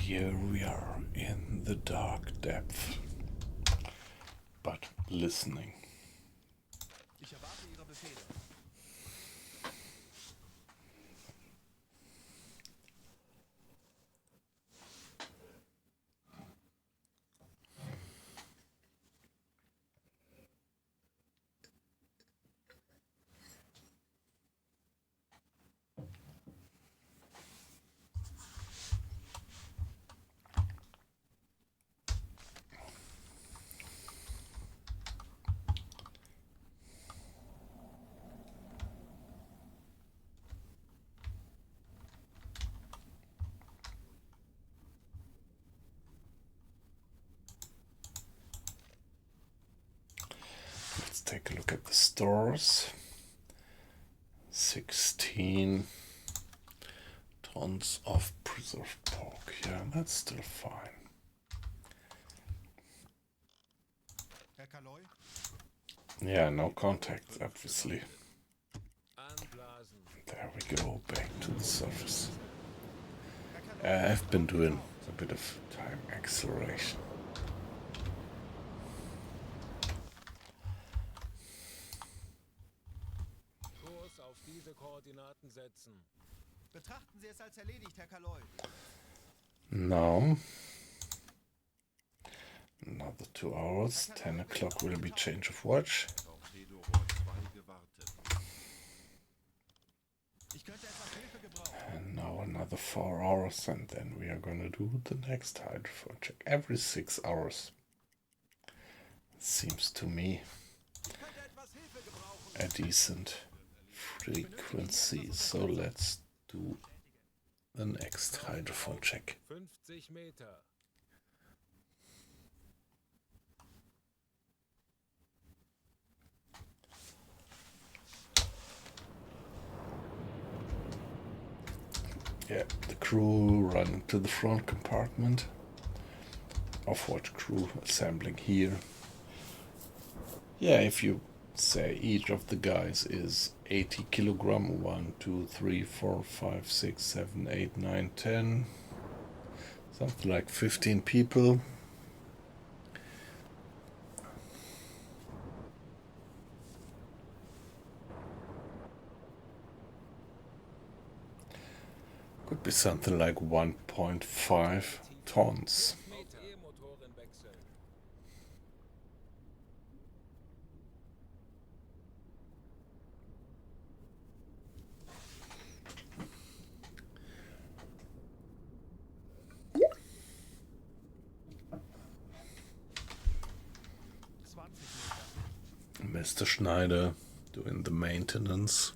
Here we are in the dark depth, but listening. Ich erwarte Ihre Befehle. Let's take a look at the stores. 16 tons of preserved pork. Yeah, that's still fine. Herr Kaloy? Yeah, no contact, obviously. Anblasen. There we go, back to the surface. Herr Kaloy, I've been doing a bit of time acceleration. Kurs auf diese Koordinaten setzen. betrachten Sie es als erledigt, Herr Kaloy. Now, another 2 hours, 10 o'clock will be change of watch. Torpedorohr 2 gewartet. Ich könnte etwas Hilfe gebrauchen. And now another 4 hours, and then we are gonna do the next hydrophone check every 6 hours. Seems to me Ich könnte etwas Hilfe gebrauchen. a decent frequency. So let's do the next hydrophone check. 50 Meter. Yeah, the crew running to the front compartment. Off-watch crew assembling here. Yeah, if you say each of the guys is 80 kilogram, 1, 2, 3, 4, 5, 6, 7, 8, 9, 10, something like 15 people. Could be something like 1.5 tons. Auf E-Motoren wechseln. Mr. Schneider doing the maintenance.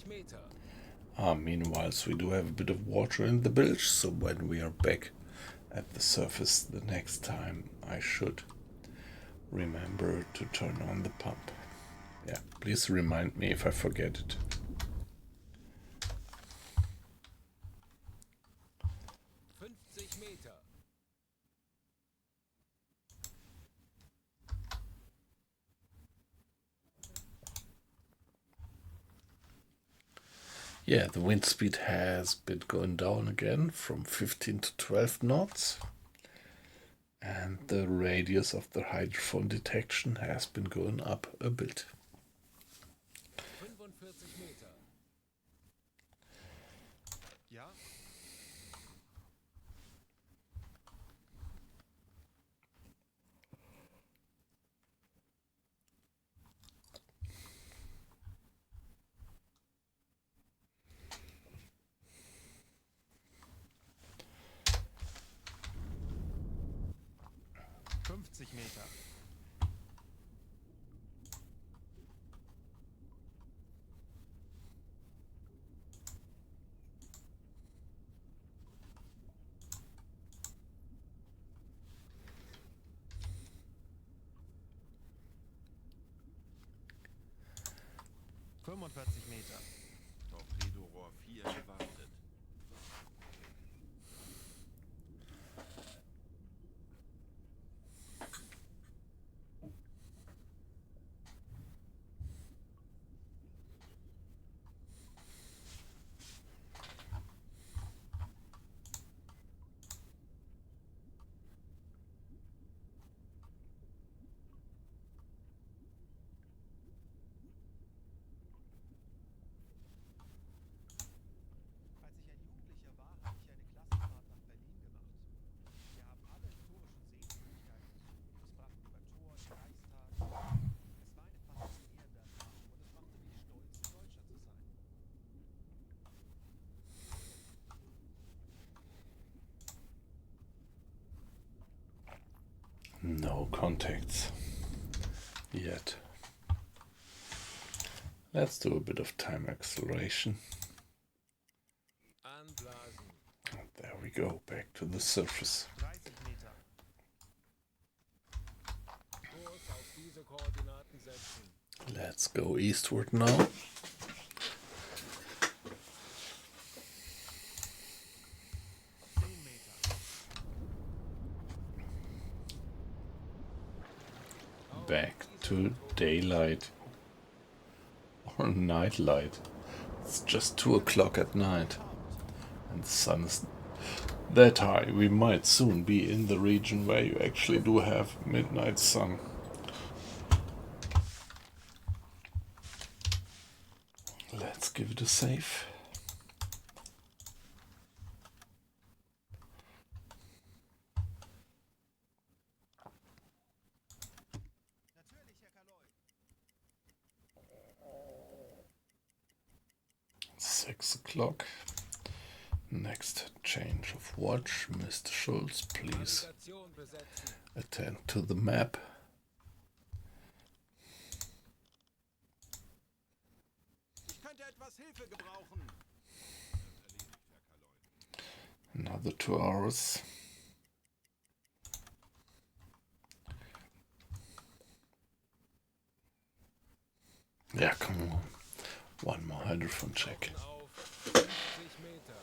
Meter. Meanwhile, we do have a bit of water in the bilge, so when we are back at the surface the next time, I should remember to turn on the pump. Yeah, please remind me if I forget it. Meter. Yeah, the wind speed has been going down again from 15 to 12 knots. And the radius of the hydrophone detection has been going up a bit. 45 Meter. Ja? 45 Meter. Torpedorohr 4 gewartet. Als ich ein Jugendlicher war, habe ich eine Klassenfahrt nach Berlin gemacht. Wir haben alle historischen Sehenswürdigkeiten besucht, es brachten über Tor, den Reichstag. Es war eine faszinierende Erfahrung und es machte mich stolz, Deutscher zu sein. No contacts yet. Let's do a bit of time acceleration. Anblasen. And there we go, back to the surface. 30 Meter. Kurs auf diese Koordinaten setzen. Let's go eastward now. 10 Meter. Back to daylight. Or nightlight. It's just 2 o'clock at night. And the sun is that high. We might soon be in the region where you actually do have midnight sun. Let's give it a save. Natürlich, Herr Kaloi. 6 o'clock. Next change of watch. Mr. Schultz, please Navigation besetzen. attend to the map. Ich könnte etwas Hilfe gebrauchen. Erledigt, Herr Kaloi. Another 2 hours. Yeah, come on. One more hydrophone check. Auf 50 Meter.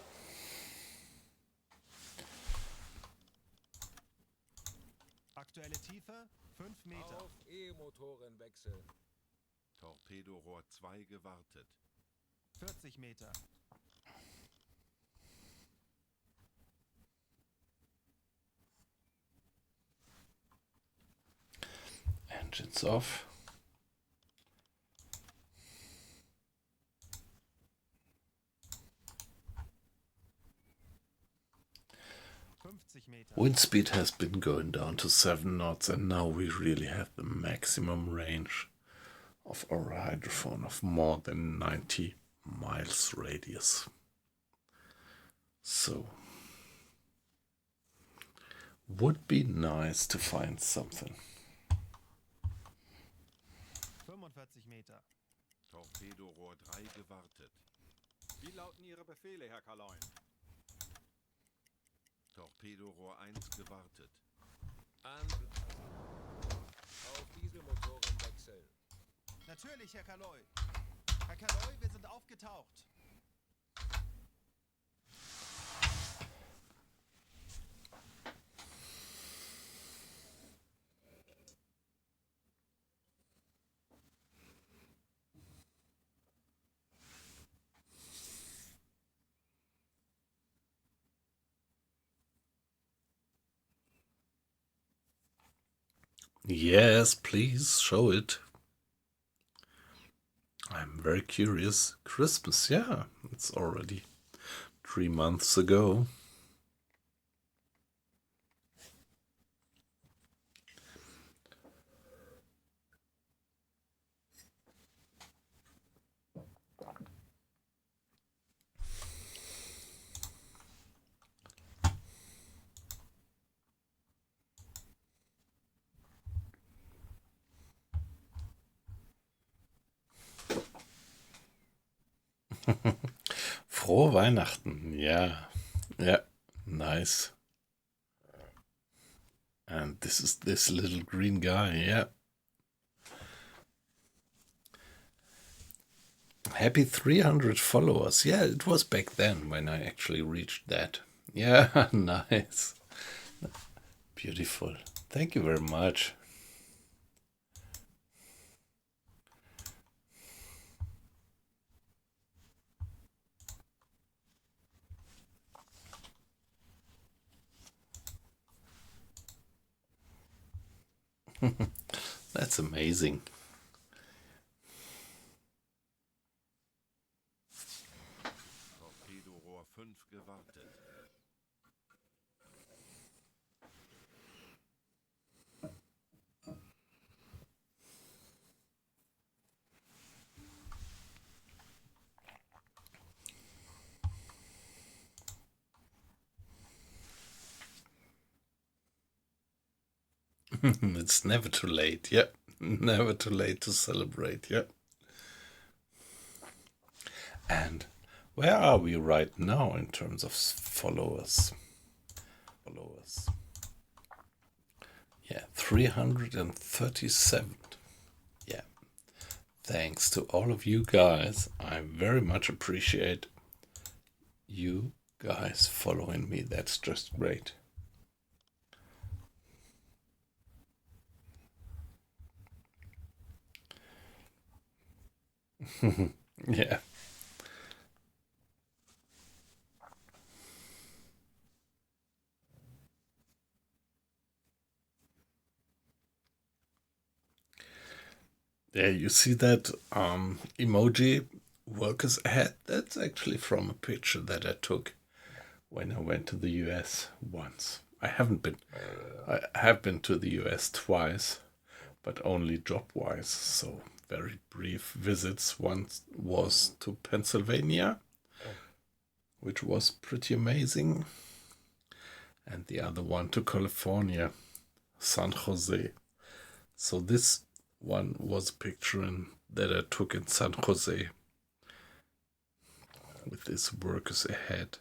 Aktuelle Tiefe 5 Meter. Auf E-Motoren wechseln. Torpedorohr 2 gewartet. 40 Meter. Engines off. Meter. Wind speed has been going down to 7 knots, and now we really have the maximum range of our hydrophone of more than 90 miles radius. So, would be nice to find something. 45 Meter. Torpedorohr 3 gewartet. Wie lauten Ihre Befehle, Herr Kaloin? Torpedorohr 1 gewartet. Anblasen. Auf Dieselmotoren wechseln. Natürlich, Herr Kaloi. Herr Kaloi, wir sind aufgetaucht. Yes, please show it. I'm very curious. Christmas, yeah, it's already 3 months ago. Frohe Weihnachten, yeah, yeah, nice. And this is this little green guy, yeah. Happy 300 followers. Yeah, it was back then when I actually reached that. Yeah, nice. Beautiful. Thank you very much. That's amazing. Torpedorohr 5 gewartet. It's never too late. Yep. Never too late to celebrate. Yep. And where are we right now in terms of followers? Yeah, 337. Yeah. Thanks to all of you guys. I very much appreciate you guys following me. That's just great. Yeah. Yeah, you see that emoji, workers ahead? That's actually from a picture that I took when I went to the US once. I have been to the US twice, but only job-wise, so very brief visits. One was to Pennsylvania, which was pretty amazing, and the other one to California, San Jose. So this one was a picture that I took in San Jose with this workers ahead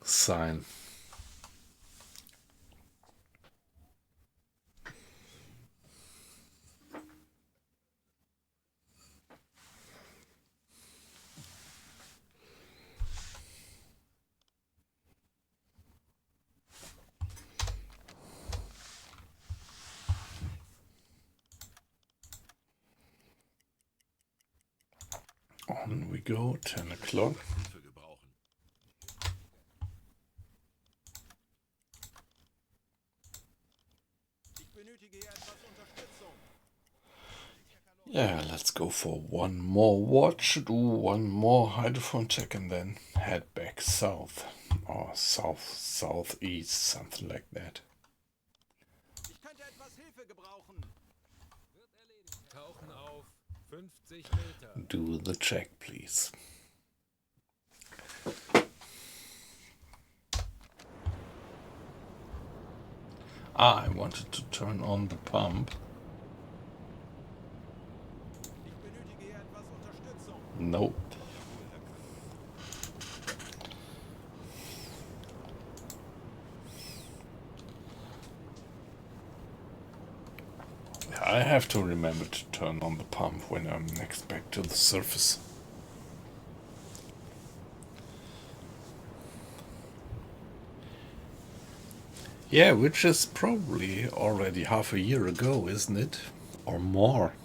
sign. On we go, 10 o'clock. Hilfe gebrauchen. Ich benötige hier etwas Unterstützung. Yeah, let's go for one more watch, do one more hydrophone check and then head back south. Or southeast, something like that. Ich könnte etwas Hilfe gebrauchen. Wird erledigt. Tauchen auf. 50 Meter. Do the check, please. I wanted to turn on the pump. Ich benötige hier etwas Unterstützung. Nope. I have to remember to turn on the pump when I'm next back to the surface. Yeah, which is probably already half a year ago, isn't it? Or more.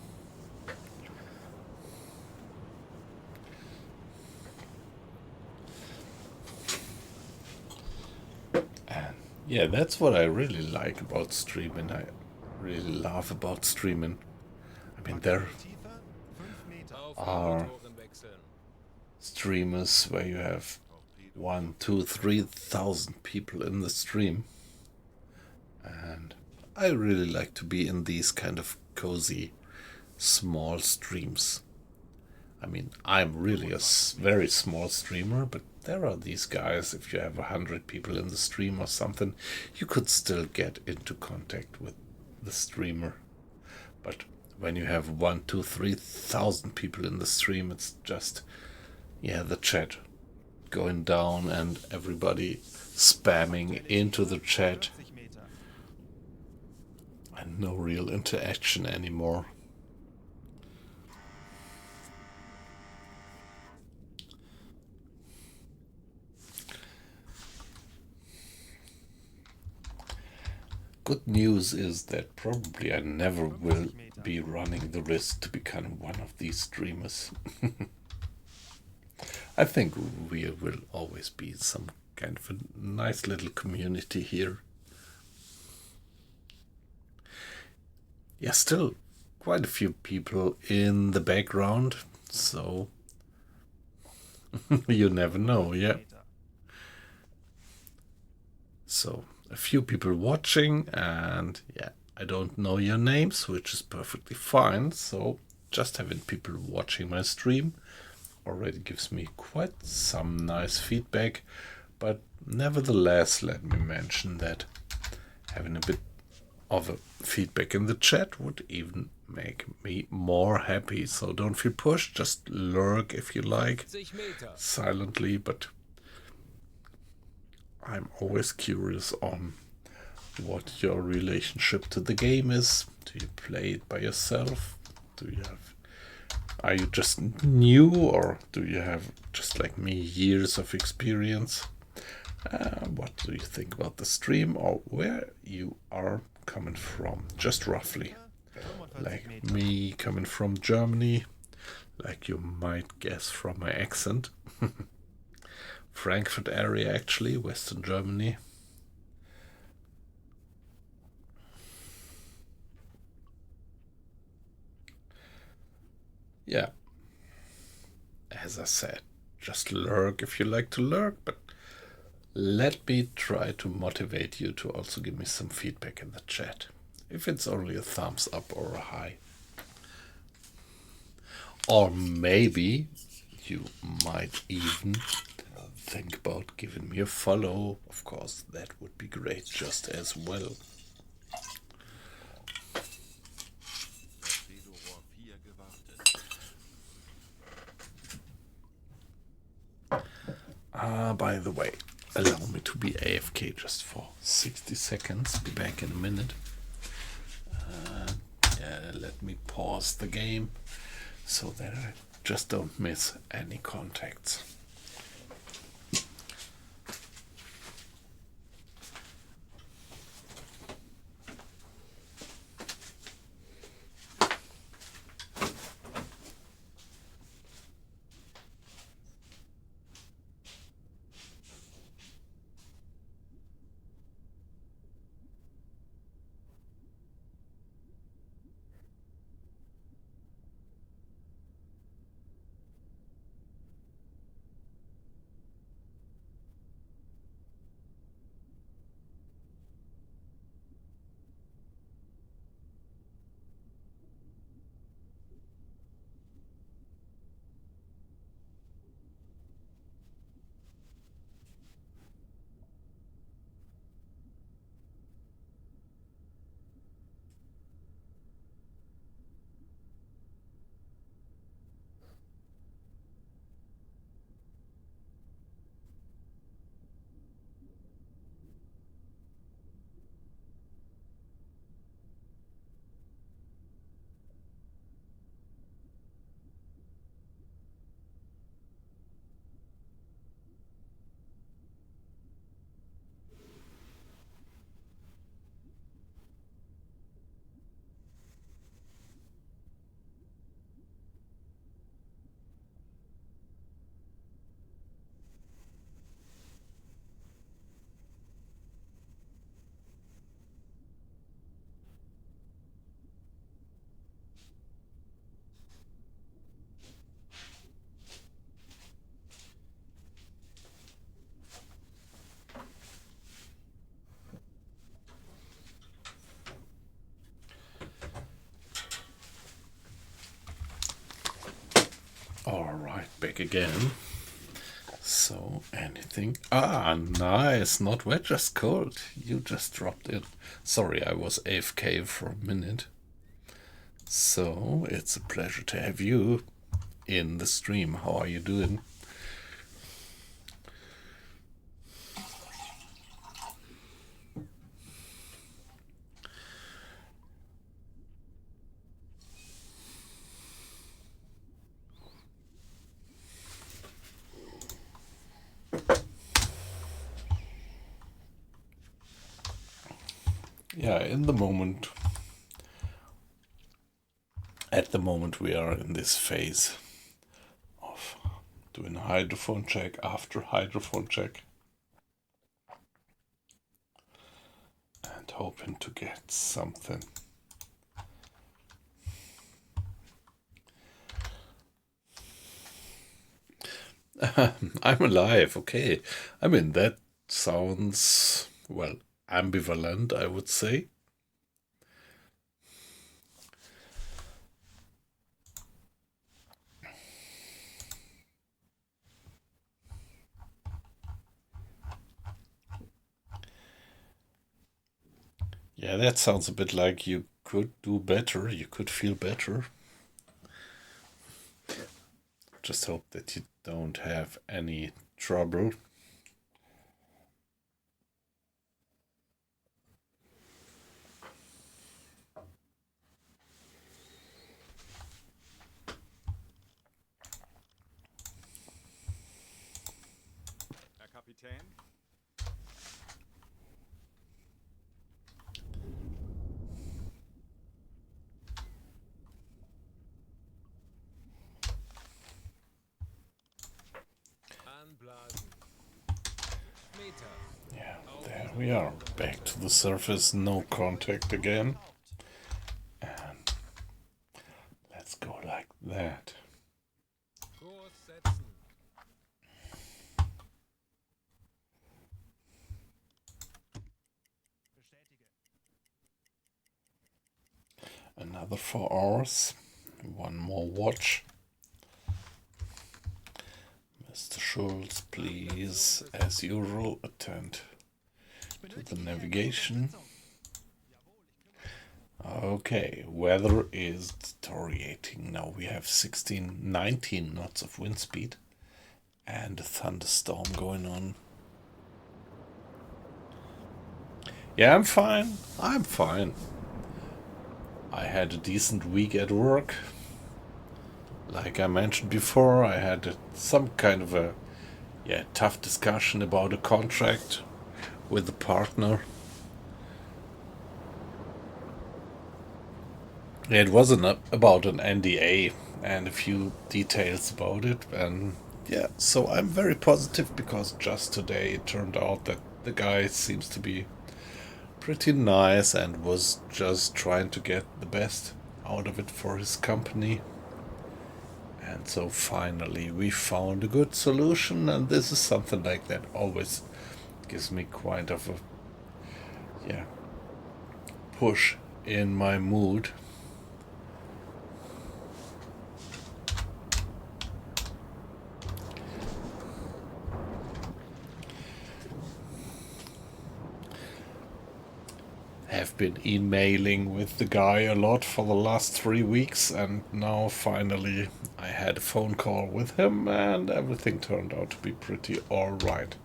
And yeah, that's what I really like about streaming. I really love about streaming. I mean, there Tiefer 5 Meter. are Motoren wechseln. streamers where you have 1, 2, 3,000 people in the stream. And I really like to be in these kind of cozy, small streams. I mean, I'm really a very small streamer, but there are these guys. If you have 100 people in the stream or something, you could still get into contact with the streamer. But when you have 1, 2, 3,000 people in the stream, it's just, yeah, the chat going down and everybody spamming into the chat. 40 Meter. And no real interaction anymore. good news is that probably I never will be running the risk to become one of these streamers. I think we will always be some kind of a nice little community here. Yeah, still quite a few people in the background, so you never know, yeah. So a few people watching, and yeah, I don't know your names, which is perfectly fine. So just having people watching my stream already gives me quite some nice feedback. But nevertheless, let me mention that having a bit of a feedback in the chat would even make me more happy. So don't feel pushed, just lurk if you like, 50 Meter. silently, but I'm always curious on what your relationship to the game is. Do you play it by yourself? Are you just new, or do you have, just like me, years of experience? What do you think about the stream, or where you are coming from, just roughly? Like me coming from Germany, like you might guess from my accent. Frankfurt area, actually, Western Germany. Yeah, as I said, just lurk if you like to lurk, but let me try to motivate you to also give me some feedback in the chat, if it's only a thumbs up or a hi. Or maybe you might even think about giving me a follow. Of course, that would be great just as well. Fedoror 4 gewartet. By the way, allow me to be AFK just for 60 seconds. Be back in a minute. Let me pause the game so that I just don't miss any contacts. Alright, back again. So, anything? Nice. Not wet, just cold. You just dropped in. Sorry, I was AFK for a minute. So, it's a pleasure to have you in the stream. How are you doing? yeah, at the moment we are in this phase of doing hydrophone check after hydrophone check and hoping to get something. I'm alive, okay. I mean, that sounds, well, ambivalent, I would say. Yeah, that sounds a bit like you could do better, you could feel better. Just hope that you don't have any trouble. Herr Kapitän? Anblasen. Meter. Yeah, there we are. Back to the surface, no contact again. And let's go like that. Kurs setzen. Bestätige. Another 4 hours. One more watch. Mr. Schulz, please, as usual, attend to the navigation. Okay, weather is deteriorating. Now we have 19 knots of wind speed and a thunderstorm going on. Yeah, I'm fine. I'm fine. I had a decent week at work. Like I mentioned before, I had some kind of a tough discussion about a contract with the partner. It wasn't about an NDA and a few details about it, and yeah, so I'm very positive because just today it turned out that the guy seems to be pretty nice and was just trying to get the best out of it for his company. And so finally we found a good solution, and this is something like that always gives me quite of a push in my mood. Have been emailing with the guy a lot for the last 3 weeks, and now finally I had a phone call with him and everything turned out to be pretty alright.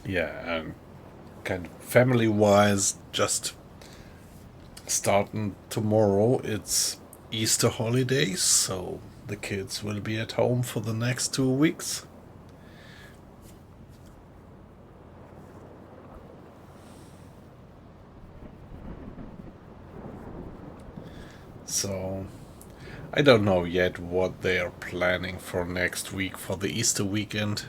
Yeah, and kind of family wise, just starting tomorrow, it's Easter holidays, so the kids will be at home for the next 2 weeks. So I don't know yet what they are planning for next week for the Easter weekend.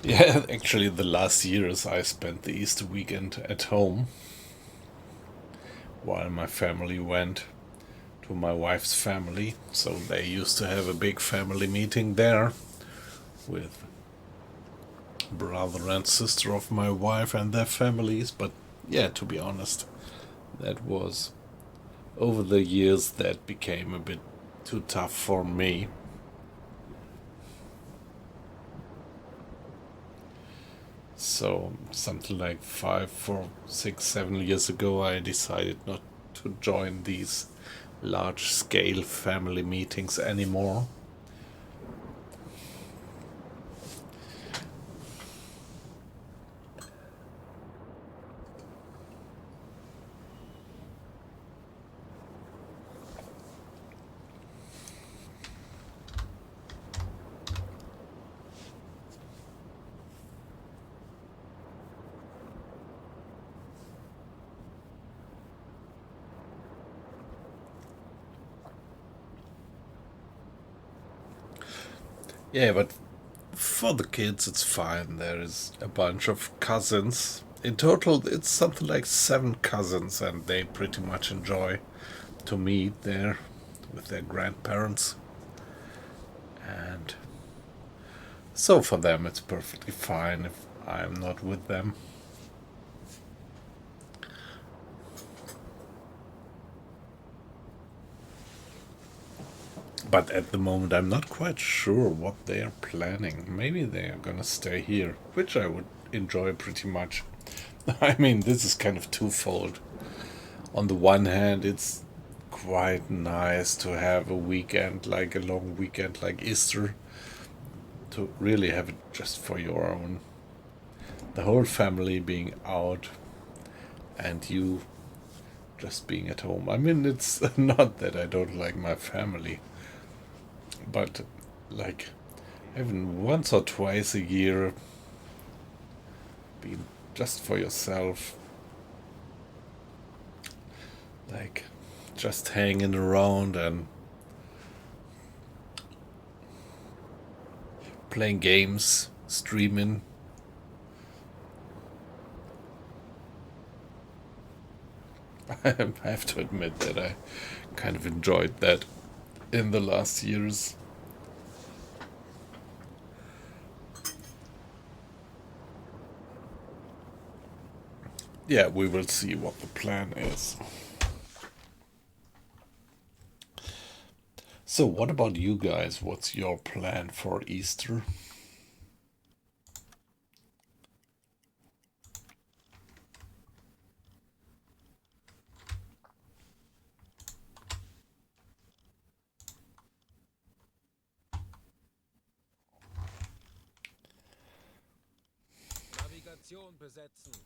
Yeah, actually the last years I spent the Easter weekend at home while my family went to my wife's family. So they used to have a big family meeting there with brother and sister of my wife and their families. But yeah, to be honest, that was over the years that became a bit too tough for me. So something like 5, 4, 6, 7 years ago, I decided not to join these large-scale family meetings anymore. Yeah, but for the kids it's fine. There is a bunch of cousins. In total, it's something like 7 cousins, and they pretty much enjoy to meet there with their grandparents. And so for them, it's perfectly fine if I'm not with them. But at the moment, I'm not quite sure what they are planning. Maybe they are gonna stay here, which I would enjoy pretty much. I mean, this is kind of twofold. On the one hand, it's quite nice to have a weekend, like a long weekend like Easter, to really have it just for your own. The whole family being out and you just being at home. I mean, it's not that I don't like my family, but like having once or twice a year being just for yourself, like just hanging around and playing games, streaming. I have to admit that I kind of enjoyed that in the last years. Yeah, we will see what the plan is. So, what about you guys? What's your plan for Easter? Navigation besetzen.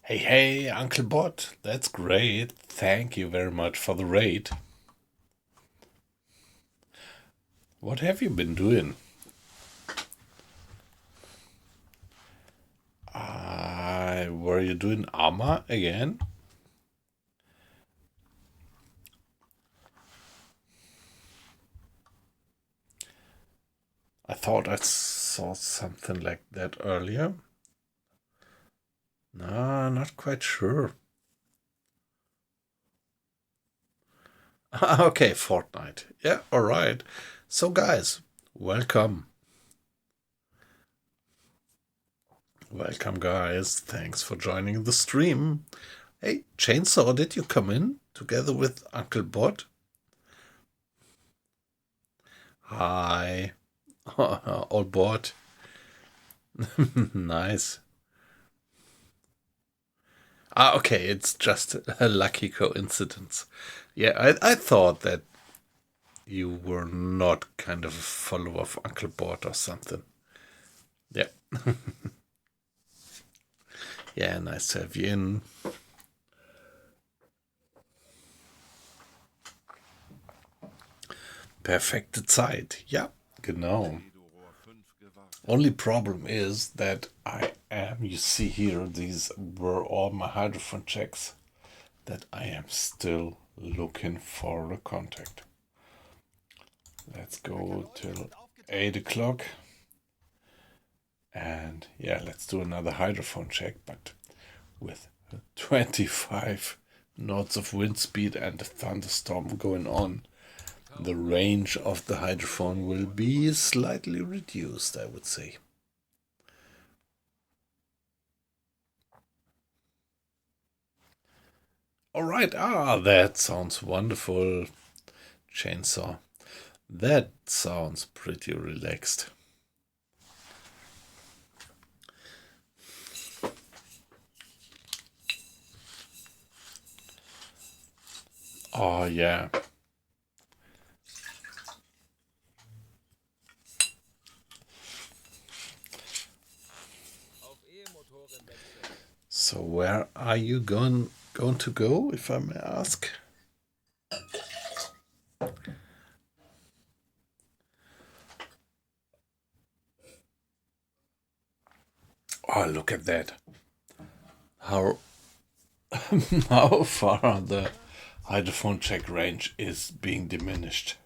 Hey, hey, Uncle Bot, that's great. Thank you very much for the raid. What have you been doing? Were you doing Arma again? I thought I saw something like that earlier. No, not quite sure. Okay, Fortnite. Yeah, alright. So, guys, welcome. Welcome, guys. Thanks for joining the stream. Hey, Chainsaw, did you come in together with Uncle Bot? Hi. All Bot. Nice. Okay, it's just a lucky coincidence. Yeah, I thought that you were not kind of a follower of Uncle Bot or something. Yeah. Ja, nice to have you in. Perfekte Zeit. Ja, genau. Only problem is that you see here, these were all my hydrophone checks, that I am still looking for a contact. Let's go till 8 o'clock. And yeah, let's do another hydrophone check, but with 25 knots of wind speed and a thunderstorm going on, the range of the hydrophone will be slightly reduced, I would say. Alright, that sounds wonderful, Chainsaw. That sounds pretty relaxed. Oh, yeah. Auf E-Motoren wechseln. So where are you going to go, if I may ask? Oh, look at that. How how far the hydrophone check range is being diminished.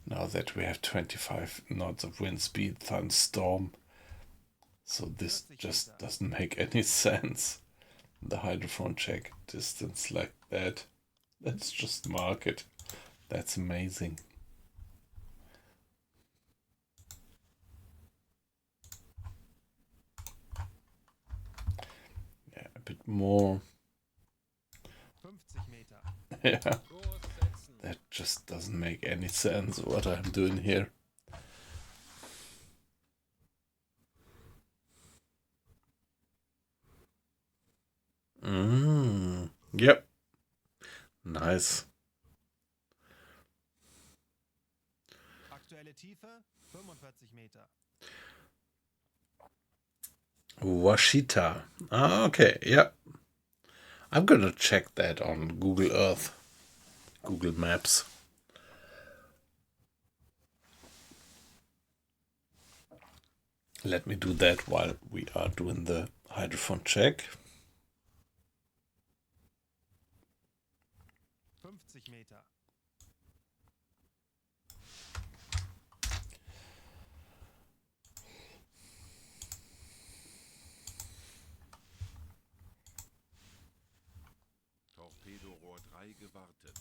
Now that we have 25 knots of wind speed, thunderstorm. So this just doesn't make any sense. The hydrophone check distance like that. Let's just mark it. That's amazing. Yeah, a bit more. 50 Meter. Yeah, Kurs setzen. that just doesn't make any sense what I'm doing here. Yep. Nice. Aktuelle Tiefe 45 Meter. Washita. Ah, okay, yeah. I'm gonna check that on Google Earth, Google Maps. Let me do that while we are doing the hydrophone check. 50 Meter. Torpedorohr 3 gewartet.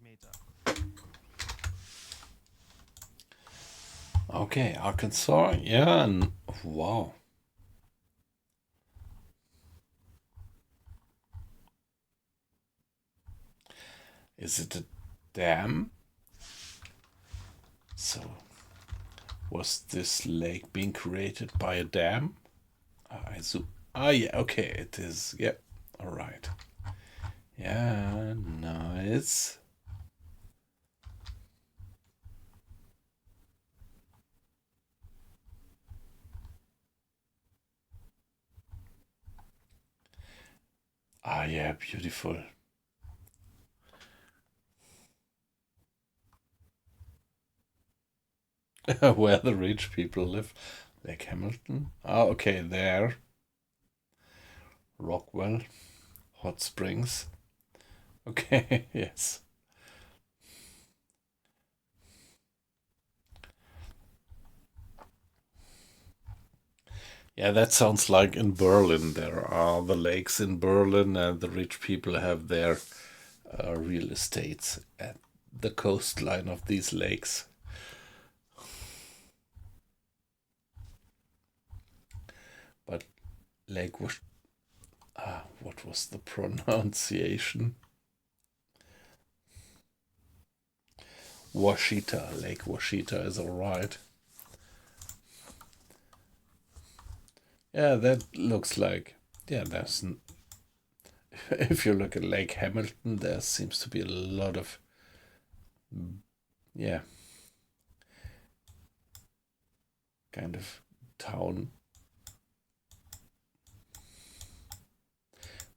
Meter. Okay, Arkansas, yeah, and wow. Is it a dam? So, was this lake being created by a dam? Yeah, okay, it is. Yep, all right. Yeah, nice. Ah, yeah, beautiful. Where the rich people live. Lake Hamilton. Ah, okay, there. Rockwell. Hot Springs. Okay, yes. Yeah, that sounds like in Berlin. There are the lakes in Berlin, and the rich people have their real estates at the coastline of these lakes. But Lake was. What was the pronunciation? Washita. Lake Washita is alright. Yeah, that looks like. Yeah, there's. If you look at Lake Hamilton, there seems to be a lot of. Yeah. Kind of town.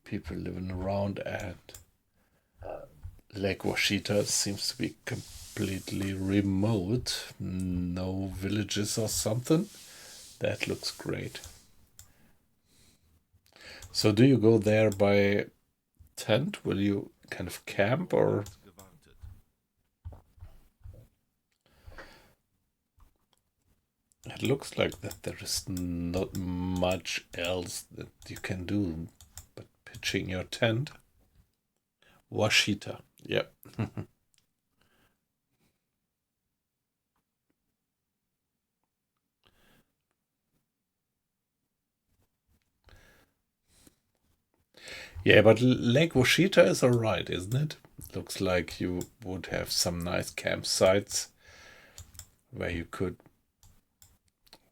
People living around, and Lake Washita seems to be completely remote. No villages or something. That looks great. So do you go there by tent? Will you kind of camp or? Gewartet. It looks like that there is not much else that you can do but pitching your tent. Washita. Yep. Yeah, but Lake Washita is alright, isn't it? Looks like you would have some nice campsites. where you could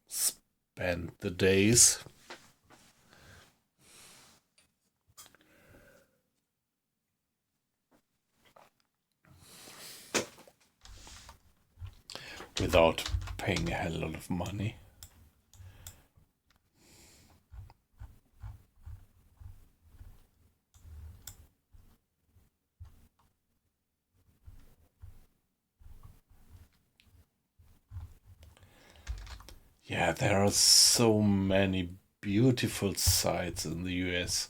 spend the days. Without paying a hell lot of money. Yeah, there are so many beautiful sites in the US.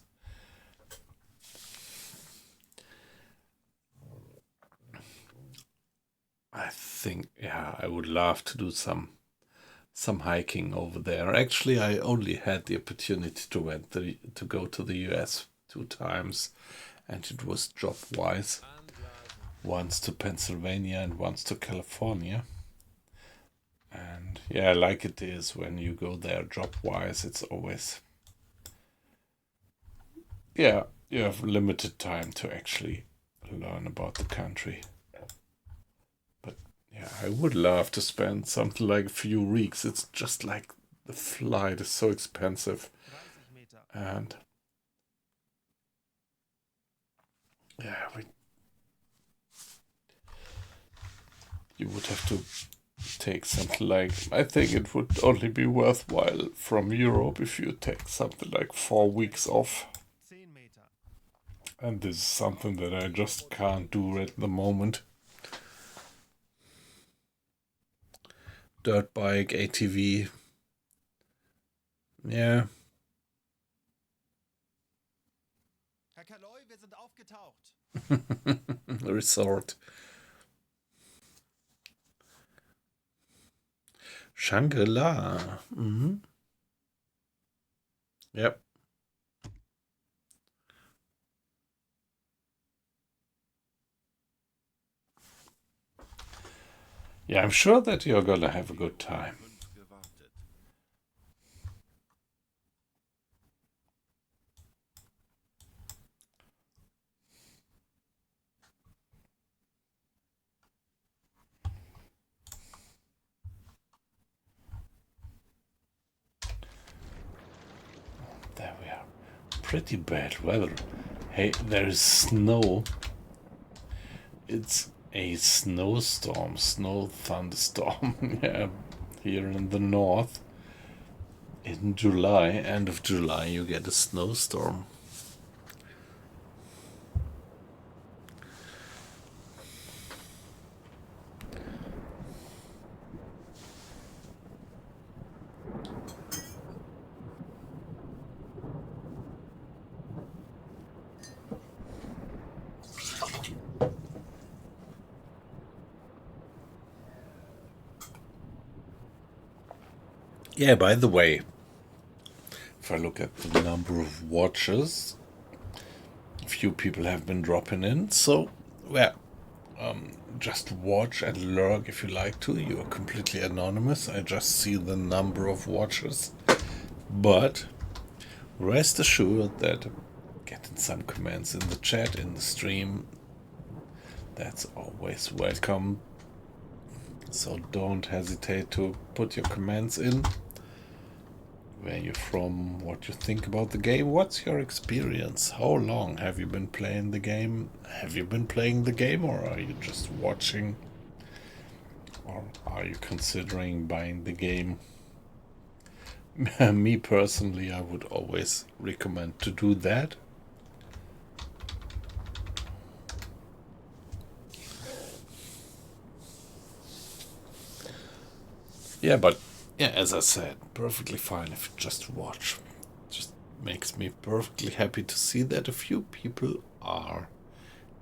I think, yeah, I would love to do some hiking over there. Actually, I only had the opportunity to go to the US 2 times, and it was job-wise. Once to Pennsylvania and once to California. And yeah, like it is when you go there job-wise, it's always, yeah, you have limited time to actually learn about the country. But yeah, I would love to spend something like a few weeks. It's just like the flight is so expensive. 30 Meter. And yeah, you would have to take something like, I think it would only be worthwhile from Europe if you take something like 4 weeks off. 10 Meter. And this is something that I just can't do at the moment. Dirt bike, ATV. Yeah. Herr Kaloi, wir sind aufgetaucht. Resort. Shangri-La. Mhm. Yep. Yeah, I'm sure that you're gonna have a good time. Gewartet. There we are. Pretty bad weather. Hey, there is snow. It's a snowstorm, snow thunderstorm yeah, here in the north. In July, end of July, you get a snowstorm. Yeah, by the way, if I look at the number of watches, a few people have been dropping in. So, well, just watch and lurk if you like to. You are completely anonymous. I just see the number of watches. But rest assured that getting some comments in the chat, in the stream, that's always welcome. So don't hesitate to put your comments in. Where you're from, what you think about the game, what's your experience, how long have you been playing the game, have you been playing the game, or are you just watching, or are you considering buying the game? Me personally, I would always recommend to do that. Yeah, but yeah, as I said, perfectly fine if you just watch. Just makes me perfectly happy to see that a few people are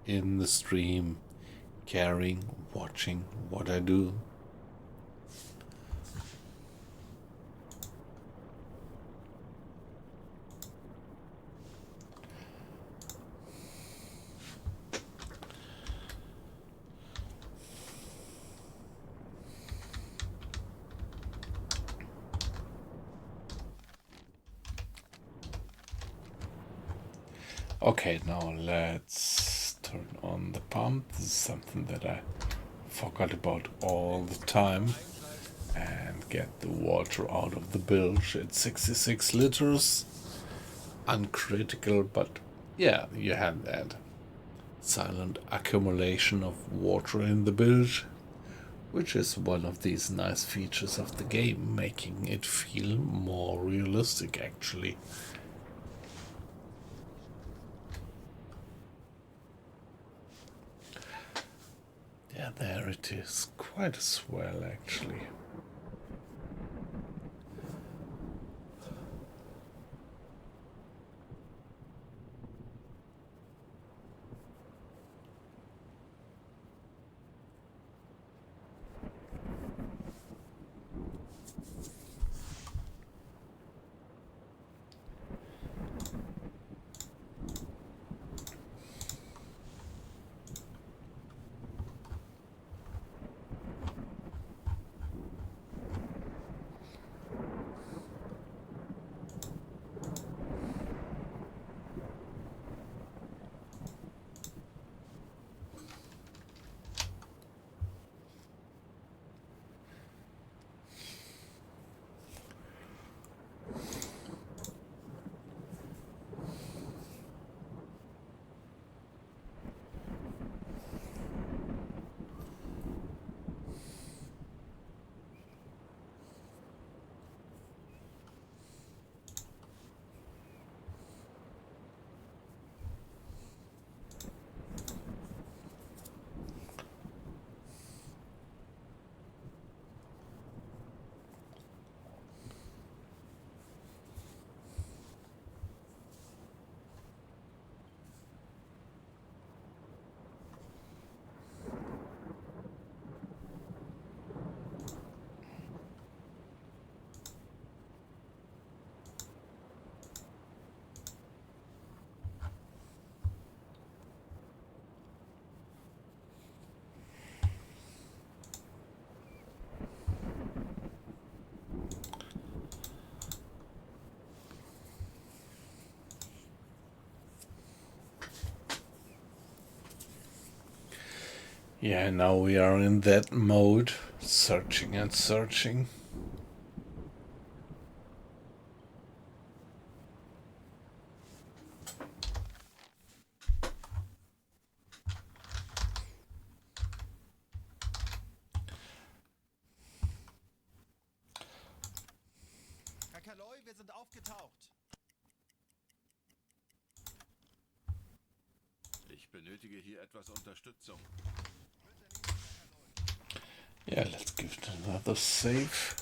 in the stream, caring, watching what I do. Okay, now let's turn on the pump. This is something that I forgot about all the time. and get the water out of the bilge at 66 liters. Uncritical, but yeah, you have that silent accumulation of water in the bilge, which is one of these nice features of the game, making it feel more realistic actually. Yeah, there it is. Quite a swell actually. Yeah, now we are in that mode, searching and searching. Herr Kaloi, wir sind aufgetaucht. Ich benötige hier etwas Unterstützung. Yeah, let's give it another save.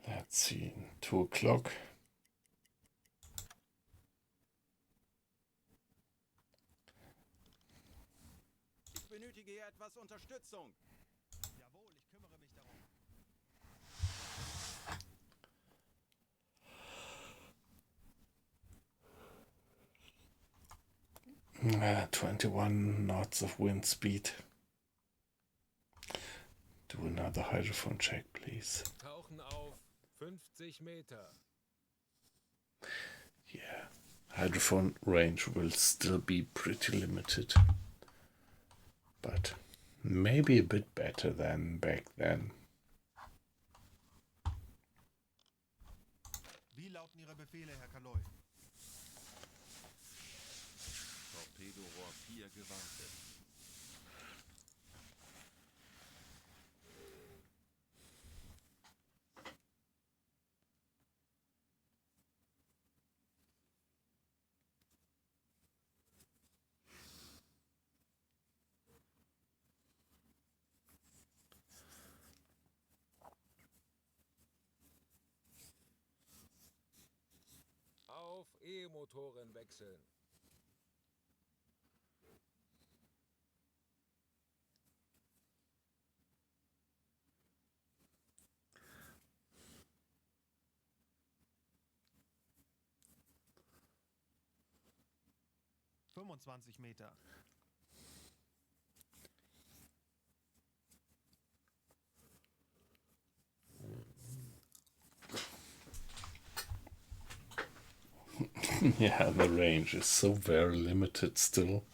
Let's see, 2 o'clock. Ich benötige hier etwas Unterstützung. Jawohl, ich kümmere mich darum. 21 knots of wind speed. Do another hydrophone check, please. Tauchen auf 50 Meter. Yeah, hydrophone range will still be pretty limited, but maybe a bit better than back then. Wie lauten Ihre Befehle, Herr Kaloi? Torpedorohr 4 gewartet. Auf E-Motoren wechseln. ...25 Meter. Yeah, the range is so very limited still.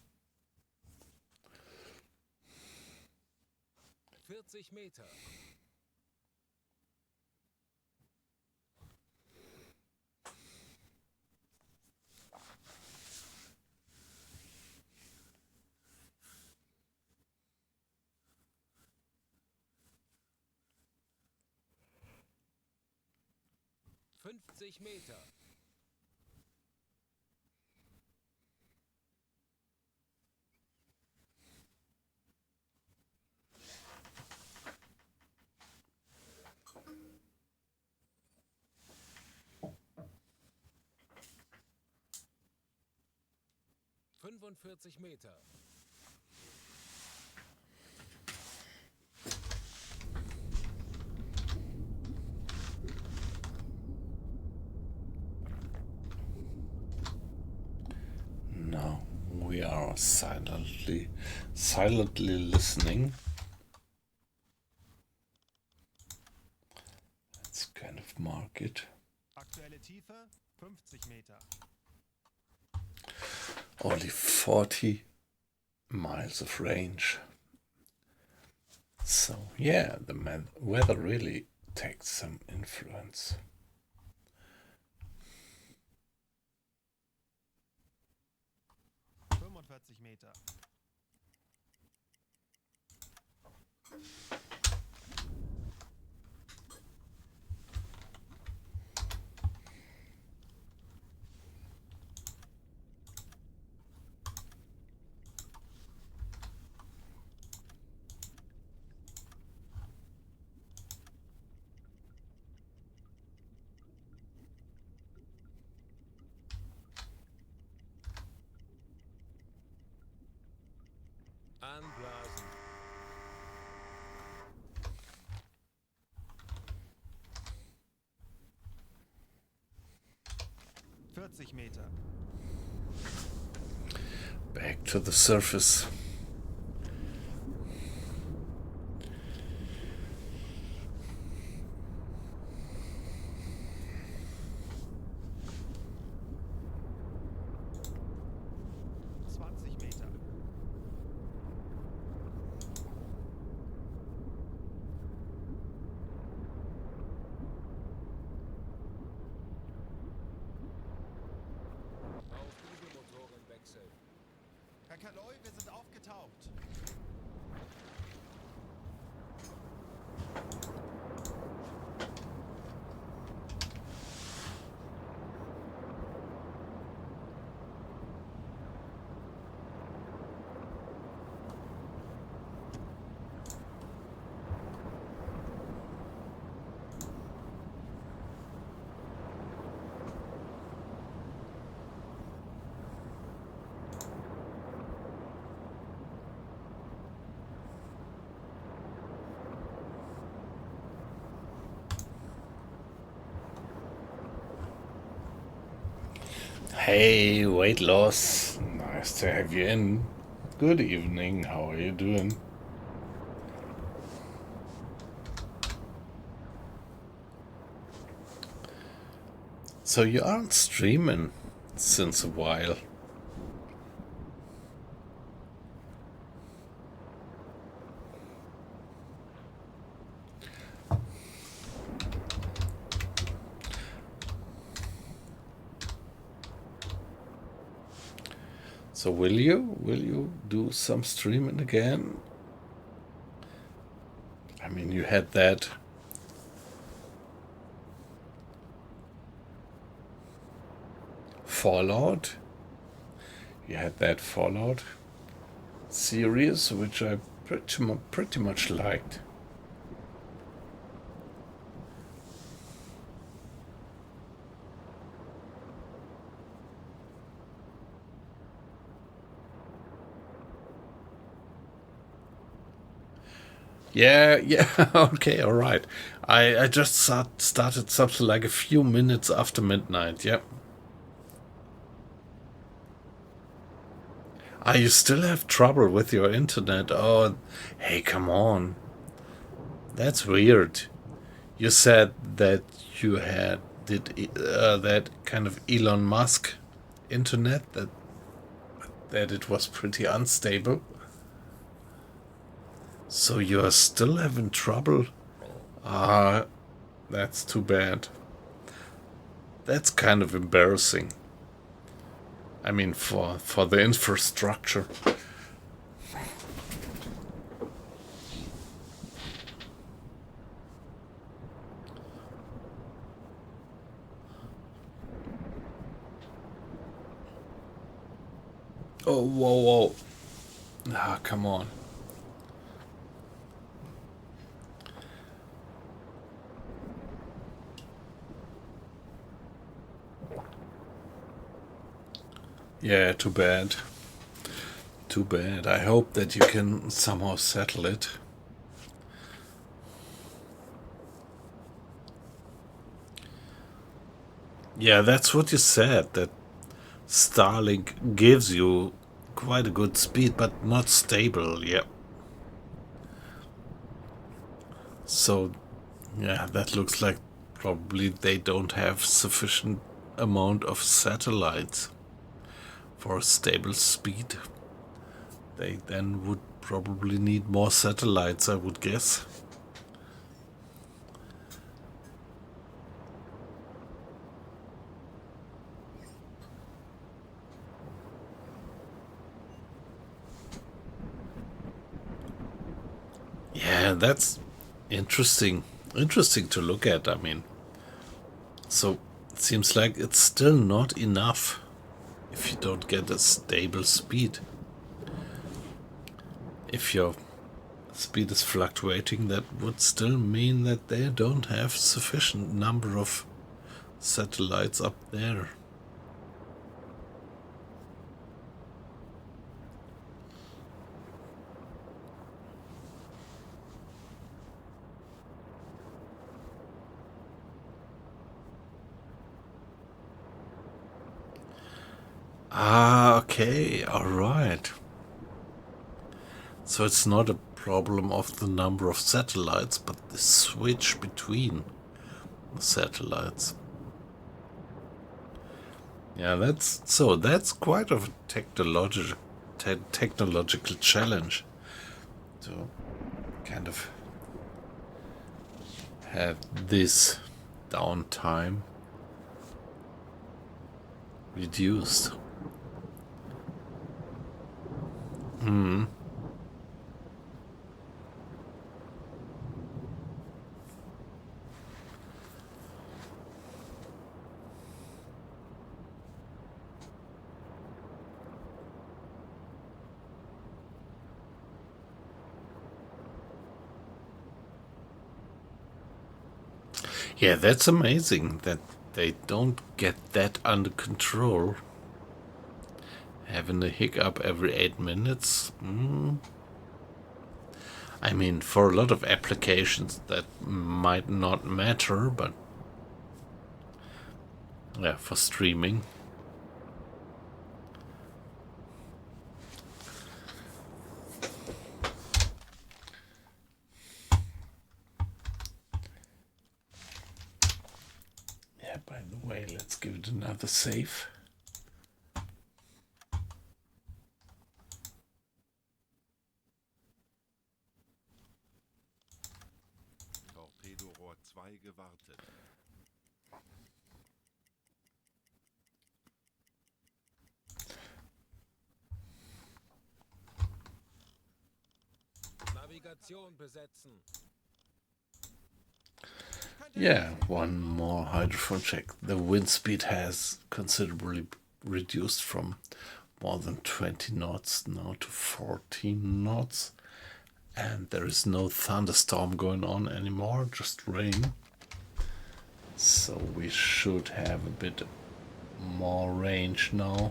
40 Meter. Meter. 45 Meter. Now we are silently listening. Let's kind of mark it. Aktuelle Tiefe 50 Meter. Only 40 miles of range. So yeah, the weather really takes some influence. Meter. Anblasen. Meter. Back to the surface. Meter. Herr Kaloi, wir sind aufgetaucht. Hey, weight loss. Nice to have you in. Good evening. How are you doing? So you aren't streaming since a while. So will you do some streaming again? I mean, you had that Fallout. You had that Fallout series, which I pretty much liked. Yeah, okay, all right. I just started something like a few minutes after midnight, yeah. Ah, you still have trouble with your internet? Oh, hey, come on. That's weird. You said that you did that kind of Elon Musk internet that it was pretty unstable. So you are still having trouble? Ah, that's too bad. That's kind of embarrassing. I mean, for the infrastructure. Oh, whoa, whoa. Ah, come on. Yeah, too bad. Too bad. I hope that you can somehow settle it. Yeah, that's what you said, that Starlink gives you quite a good speed, but not stable, yeah. So, yeah, that looks like probably they don't have sufficient amount of satellites for a stable speed. They then would probably need more satellites, I would guess. Yeah, that's interesting. Interesting to look at, I mean. So, it seems like it's still not enough if you don't get a stable speed. If your speed is fluctuating, that would still mean that they don't have sufficient number of satellites up there. Ah, okay, alright. So it's not a problem of the number of satellites, but the switch between the satellites. Yeah, that's quite of a technological challenge to kind of have this downtime reduced. Yeah, that's amazing that they don't get that under control. Having a hiccup every 8 minutes. I mean, for a lot of applications that might not matter, but yeah, for streaming. Yeah, by the way, let's give it another save. Torpedorohr 2 gewartet. Navigation besetzen. Yeah, one more hydrophone check. The wind speed has considerably reduced from more than 20 knots now to 14 knots. And there is no thunderstorm going on anymore, just rain. So we should have a bit more range now.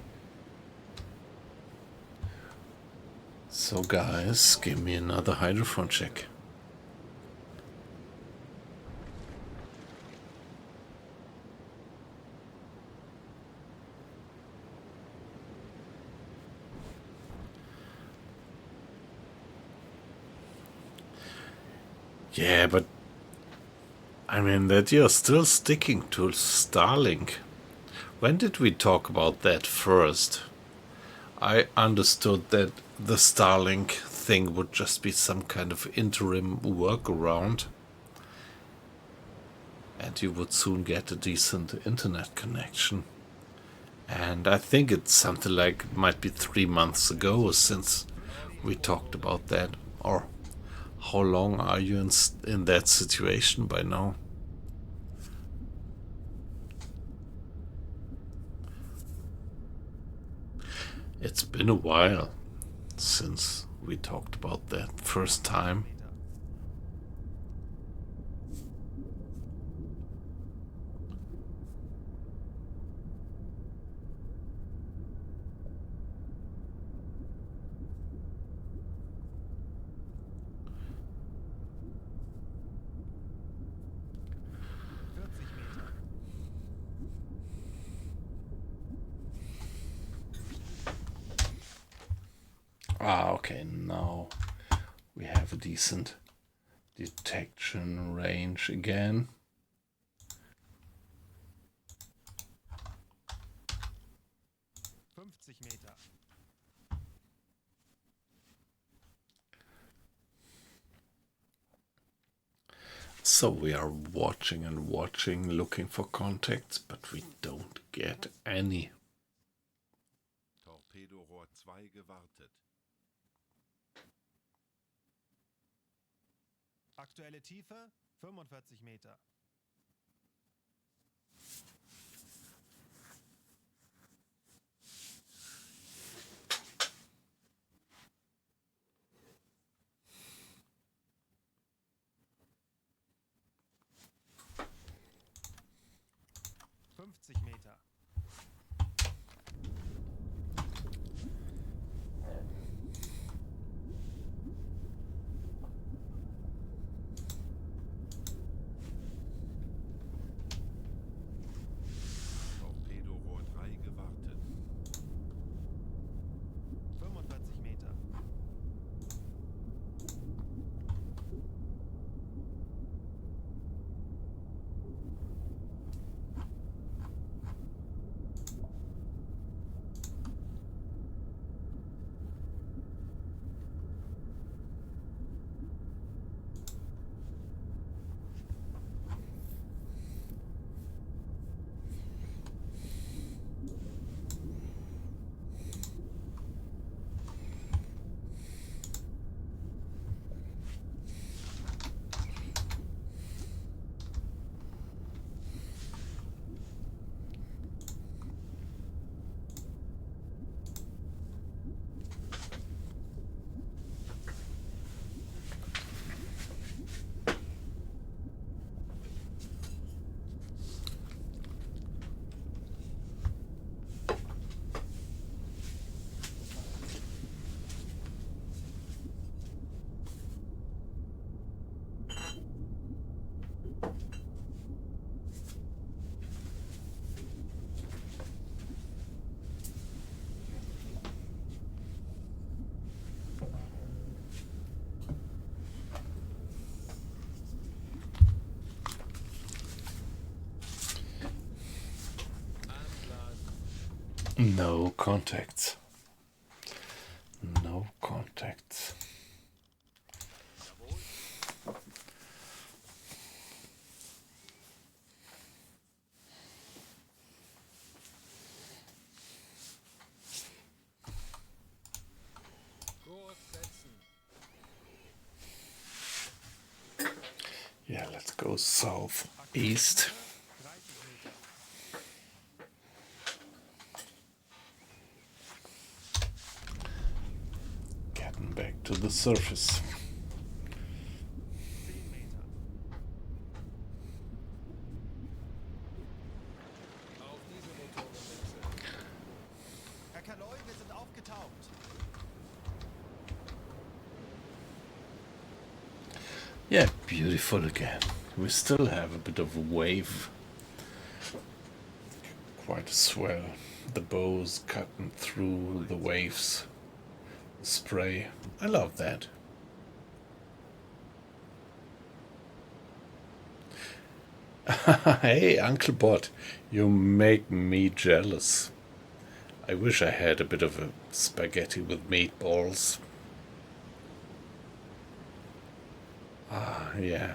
So guys, give me another hydrophone check. Yeah, but I mean that you're still sticking to Starlink When did we talk about that first? I understood that the Starlink thing would just be some kind of interim workaround, and you would soon get a decent internet connection. And I think it's something like, might be 3 months ago since we talked about that. Or how long are you in that situation by now? It's been a while since we talked about that first time. Meter. 40 Meter. Ah, okay, now we have a decent detection range again. Meter. So we are watching and watching, looking for contacts, but we don't get any. Torpedorohr 2 gewartet. Aktuelle Tiefe 45 Meter. Meter. Torpedorohr 3 gewartet. 45 Meter. No contacts. No contacts. Kurs setzen. Yeah, let's go southeast. 30 Meter. Getting back to the surface. 10 Meter. Auf diese Motoren wechseln. Herr Kaloi, wir sind aufgetaucht. Yeah, beautiful again. We still have a bit of a wave. Quite a swell. The bows cutting through the waves. Spray. I love that. Hey, Uncle Bot, you make me jealous. I wish I had a bit of a spaghetti with meatballs. Ah, yeah.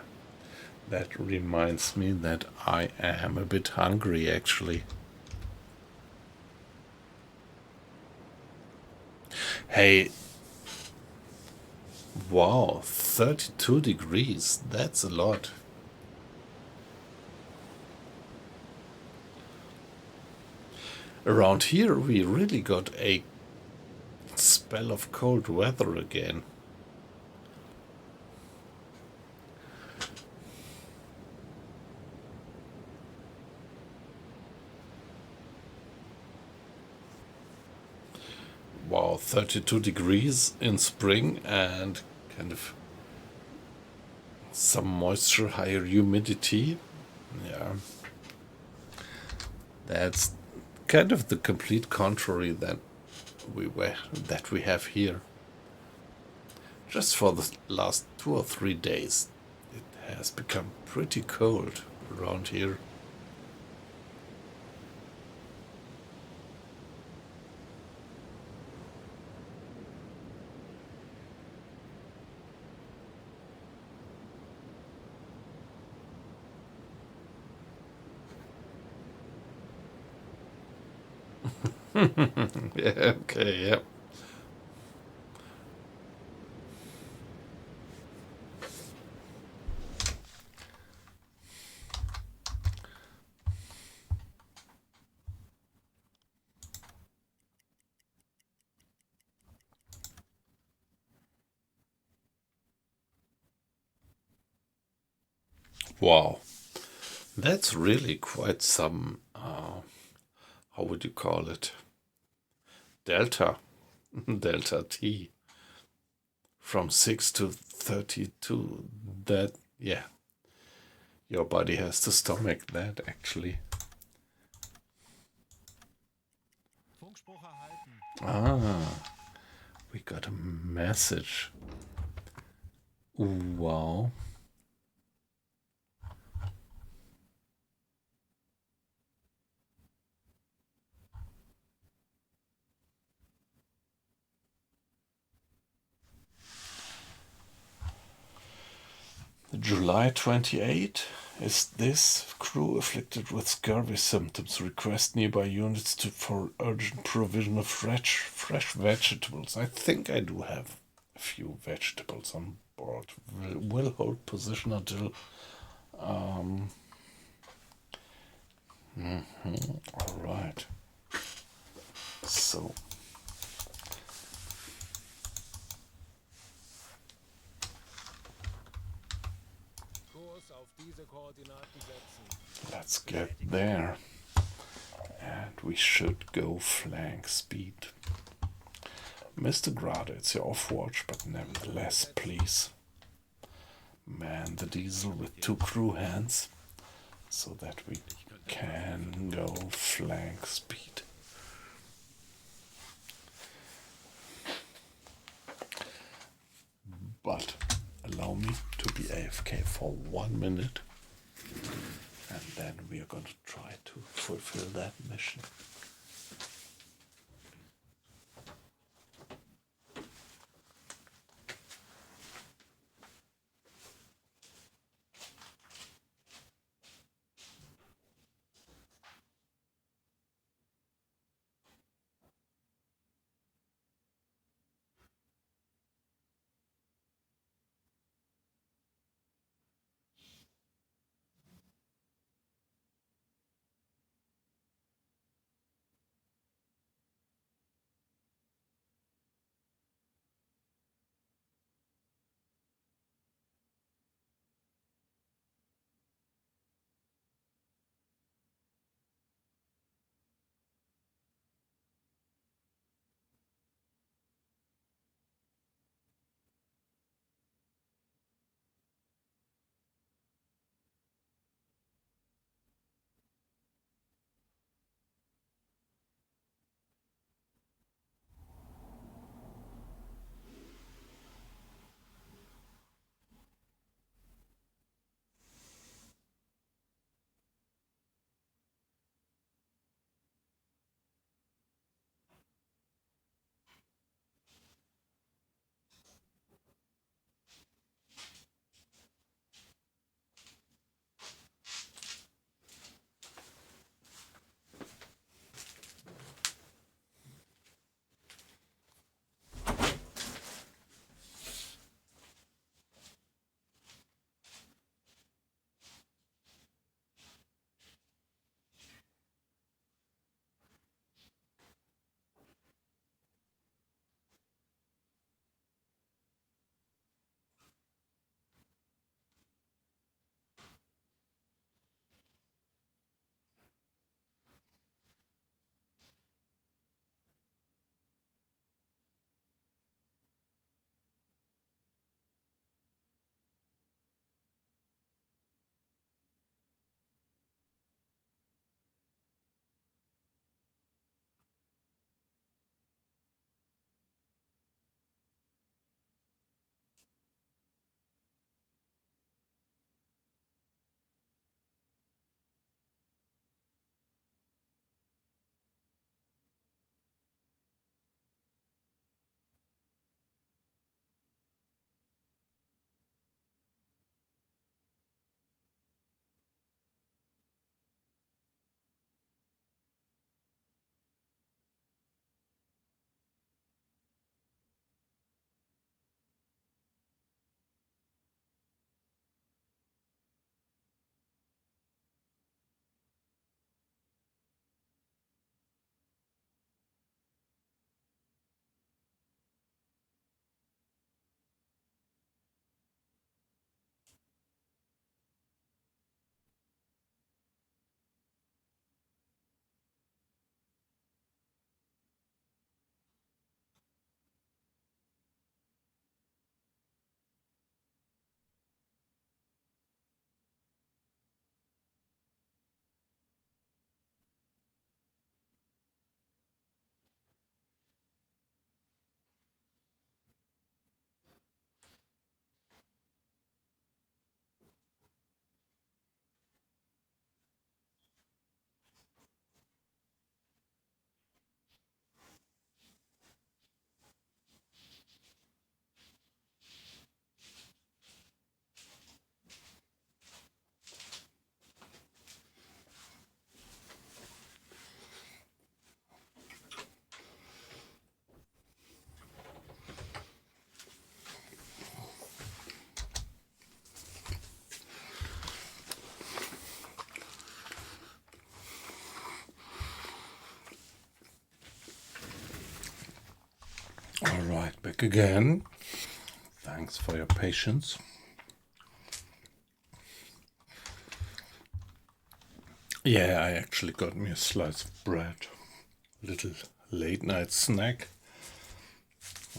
That reminds me that I am a bit hungry, actually. Hey, wow, 32 degrees. That's a lot. Around here, we really got a spell of cold weather again. Wow, 32 degrees in spring and kind of some moisture, higher humidity. Yeah. That's kind of the complete contrary that we have here. Just for the last 2 or 3 days, it has become pretty cold around here. Yeah, okay, yeah. Wow, that's really quite some, how would you call it? Delta, delta T from 6 to 32. That, yeah, your body has to stomach that actually. Funkspruch erhalten. Ah, we got a message. Wow. July 28. Is this crew afflicted with scurvy symptoms? Request nearby units for urgent provision of fresh vegetables. I think I do have a few vegetables on board. Will hold position until. All right. So. Kurs auf diese Koordinaten setzen. Let's get there. And we should go flank speed. Mr. Grada, it's your off watch, but nevertheless, please man the diesel with 2 crew hands so that we can go flank speed. But allow me to be AFK for 1 minute, and then we are going to try to fulfill that mission. Alright, back again. Thanks for your patience. Yeah, I actually got me a slice of bread. Little late night snack.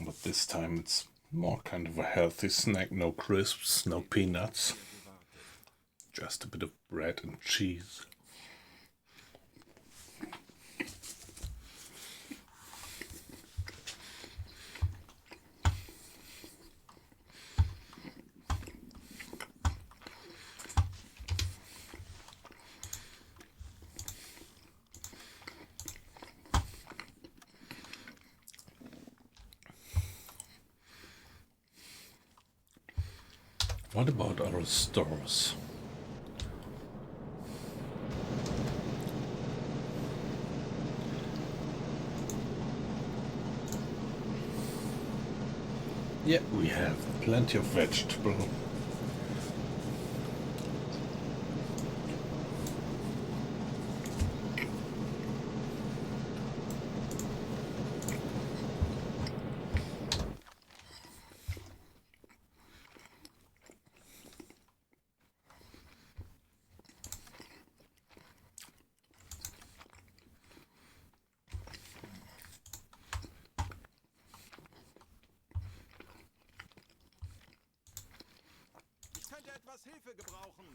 But this time it's more kind of a healthy snack. No crisps, no peanuts. Just a bit of bread and cheese. What about our stores? Yeah, we have plenty of vegetable. Ich könnte etwas Hilfe gebrauchen.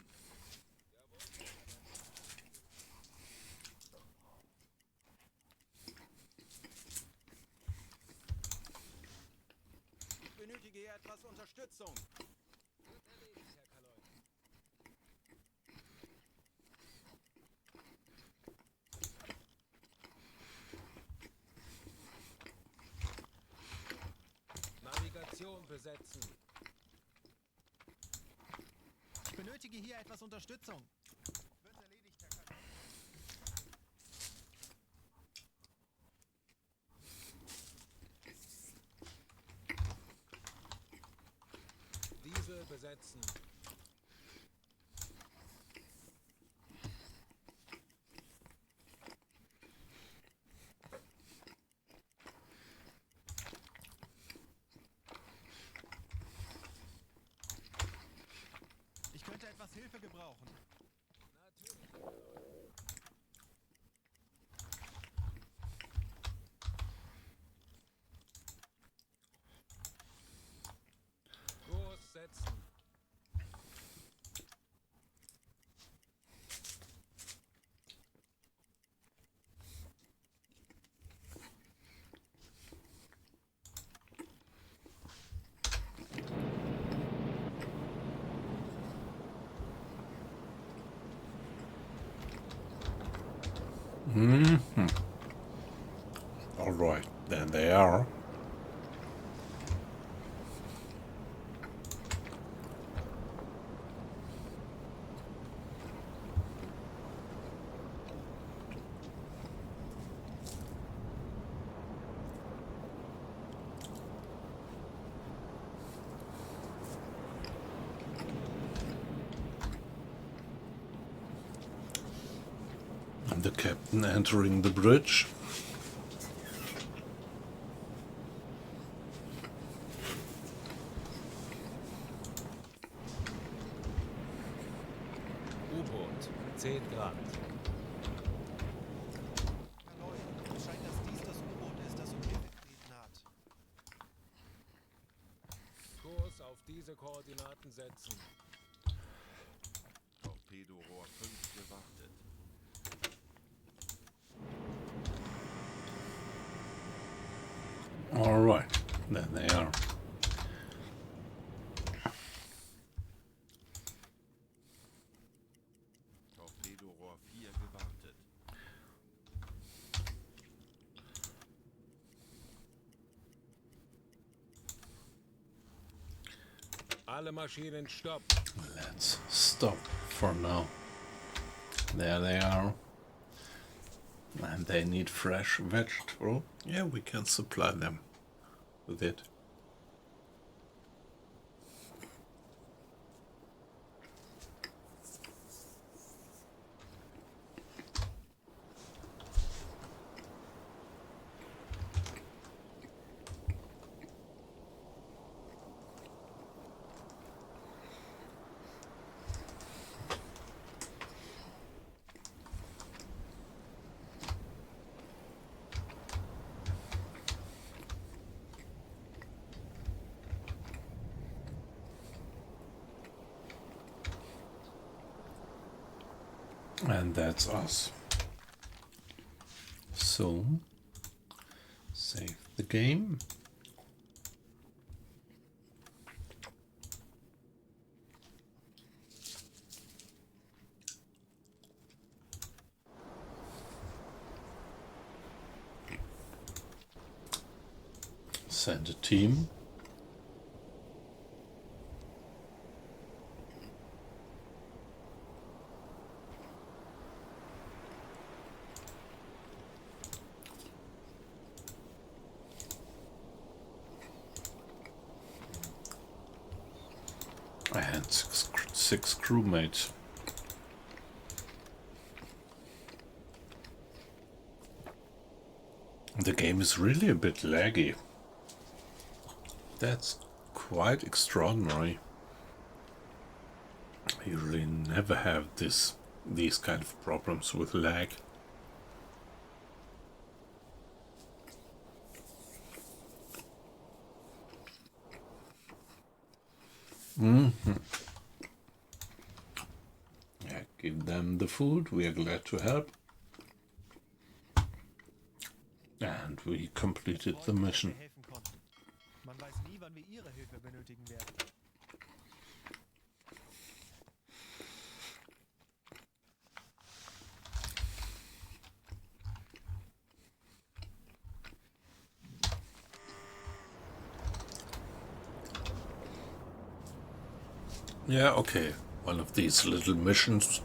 Ich benötige hier etwas Unterstützung. Wird erledigt, Herr Kaloi. Navigation besetzen. Ich benötige hier etwas Unterstützung. Wird erledigt, Herr Kanal. Diese besetzen. Ich könnte etwas Hilfe gebrauchen. Natürlich. Kurs setzen. Alright, there they are. And the captain entering the bridge. U-Boot. 10 Grad. Kanal, es scheint, dass dies das U-Boot ist, das uns hier betreten hat. Kurs auf diese Koordinaten setzen. Torpedorohr 5 gewartet. Alright, there they are. Torpedorohr 4 gewartet. Alle Maschinen stopp. Let's stop for now. There they are. And they need fresh vegetable. Yeah, we can supply them with it. And that's us. So, save the game. Send a team. And six crewmates. The game is really a bit laggy. That's quite extraordinary. I usually never have these kind of problems with lag. Yeah, give them the food. We are glad to help. And we completed the mission. Helfen konnten. Man weiß nie, wann wir Ihre Hilfe benötigen werden. Yeah, okay. One of these little missions.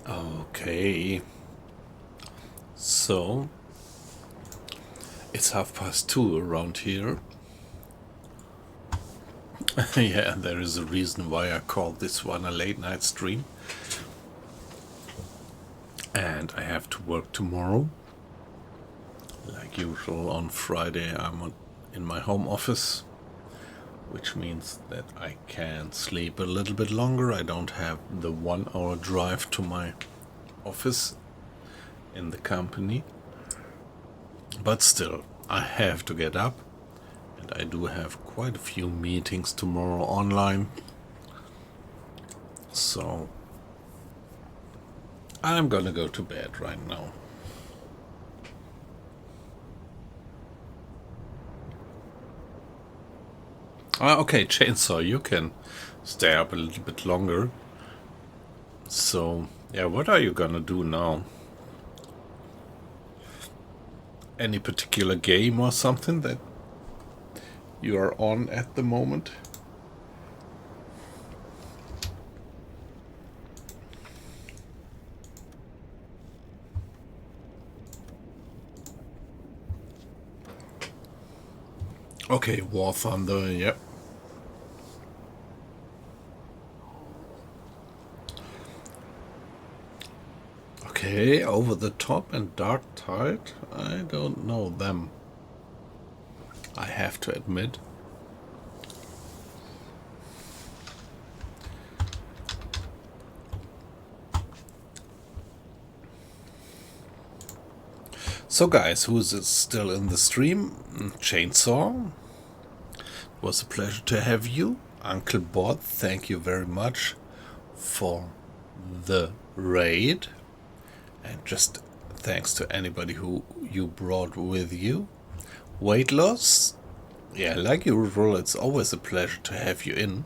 Okay. So, it's 2:30 around here. Yeah, there is a reason why I called this one a late night stream. And I have to work tomorrow. Like usual, on Friday I'm in my home office, which means that I can sleep a little bit longer. I don't have the 1 hour drive to my office in the company. But still, I have to get up. And I do have quite a few meetings tomorrow online. So I'm gonna go to bed right now. Okay, Chainsaw, you can stay up a little bit longer. So, yeah, what are you gonna do now? Any particular game or something that you are on at the moment? Okay, War Thunder, yep. Okay, Over the Top and Dark Tide. I don't know them, I have to admit. So guys, who's still in the stream? Chainsaw. It was a pleasure to have you. Uncle Bot, thank you very much for the raid. And just thanks to anybody who you brought with you. Weight loss? Yeah, like usual, it's always a pleasure to have you in.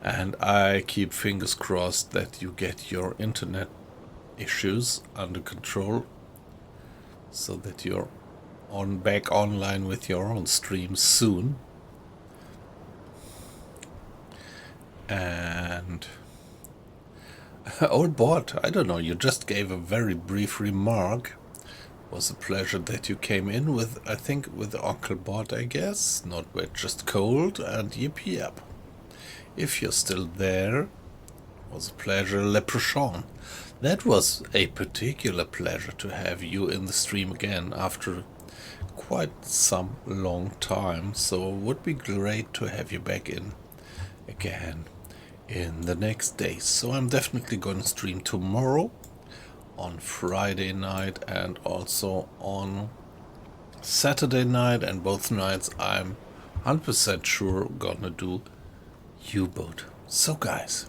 And I keep fingers crossed that you get your internet issues under control so that you're back online with your own streams soon. And old bot, I don't know, you just gave a very brief remark. It was a pleasure that you came in with, I think, with Uncle Bot, I guess. Not wet, just cold, and yep. If you're still there, it was a pleasure, le prochain. That was a particular pleasure to have you in the stream again after quite some long time. So it would be great to have you back in again in the next days. So I'm definitely going to stream tomorrow, on Friday night, and also on Saturday night, and both nights I'm 100% sure gonna do U-Boat. So guys,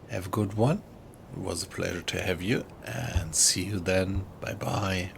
have a good one. It was a pleasure to have you, and see you then. Bye bye.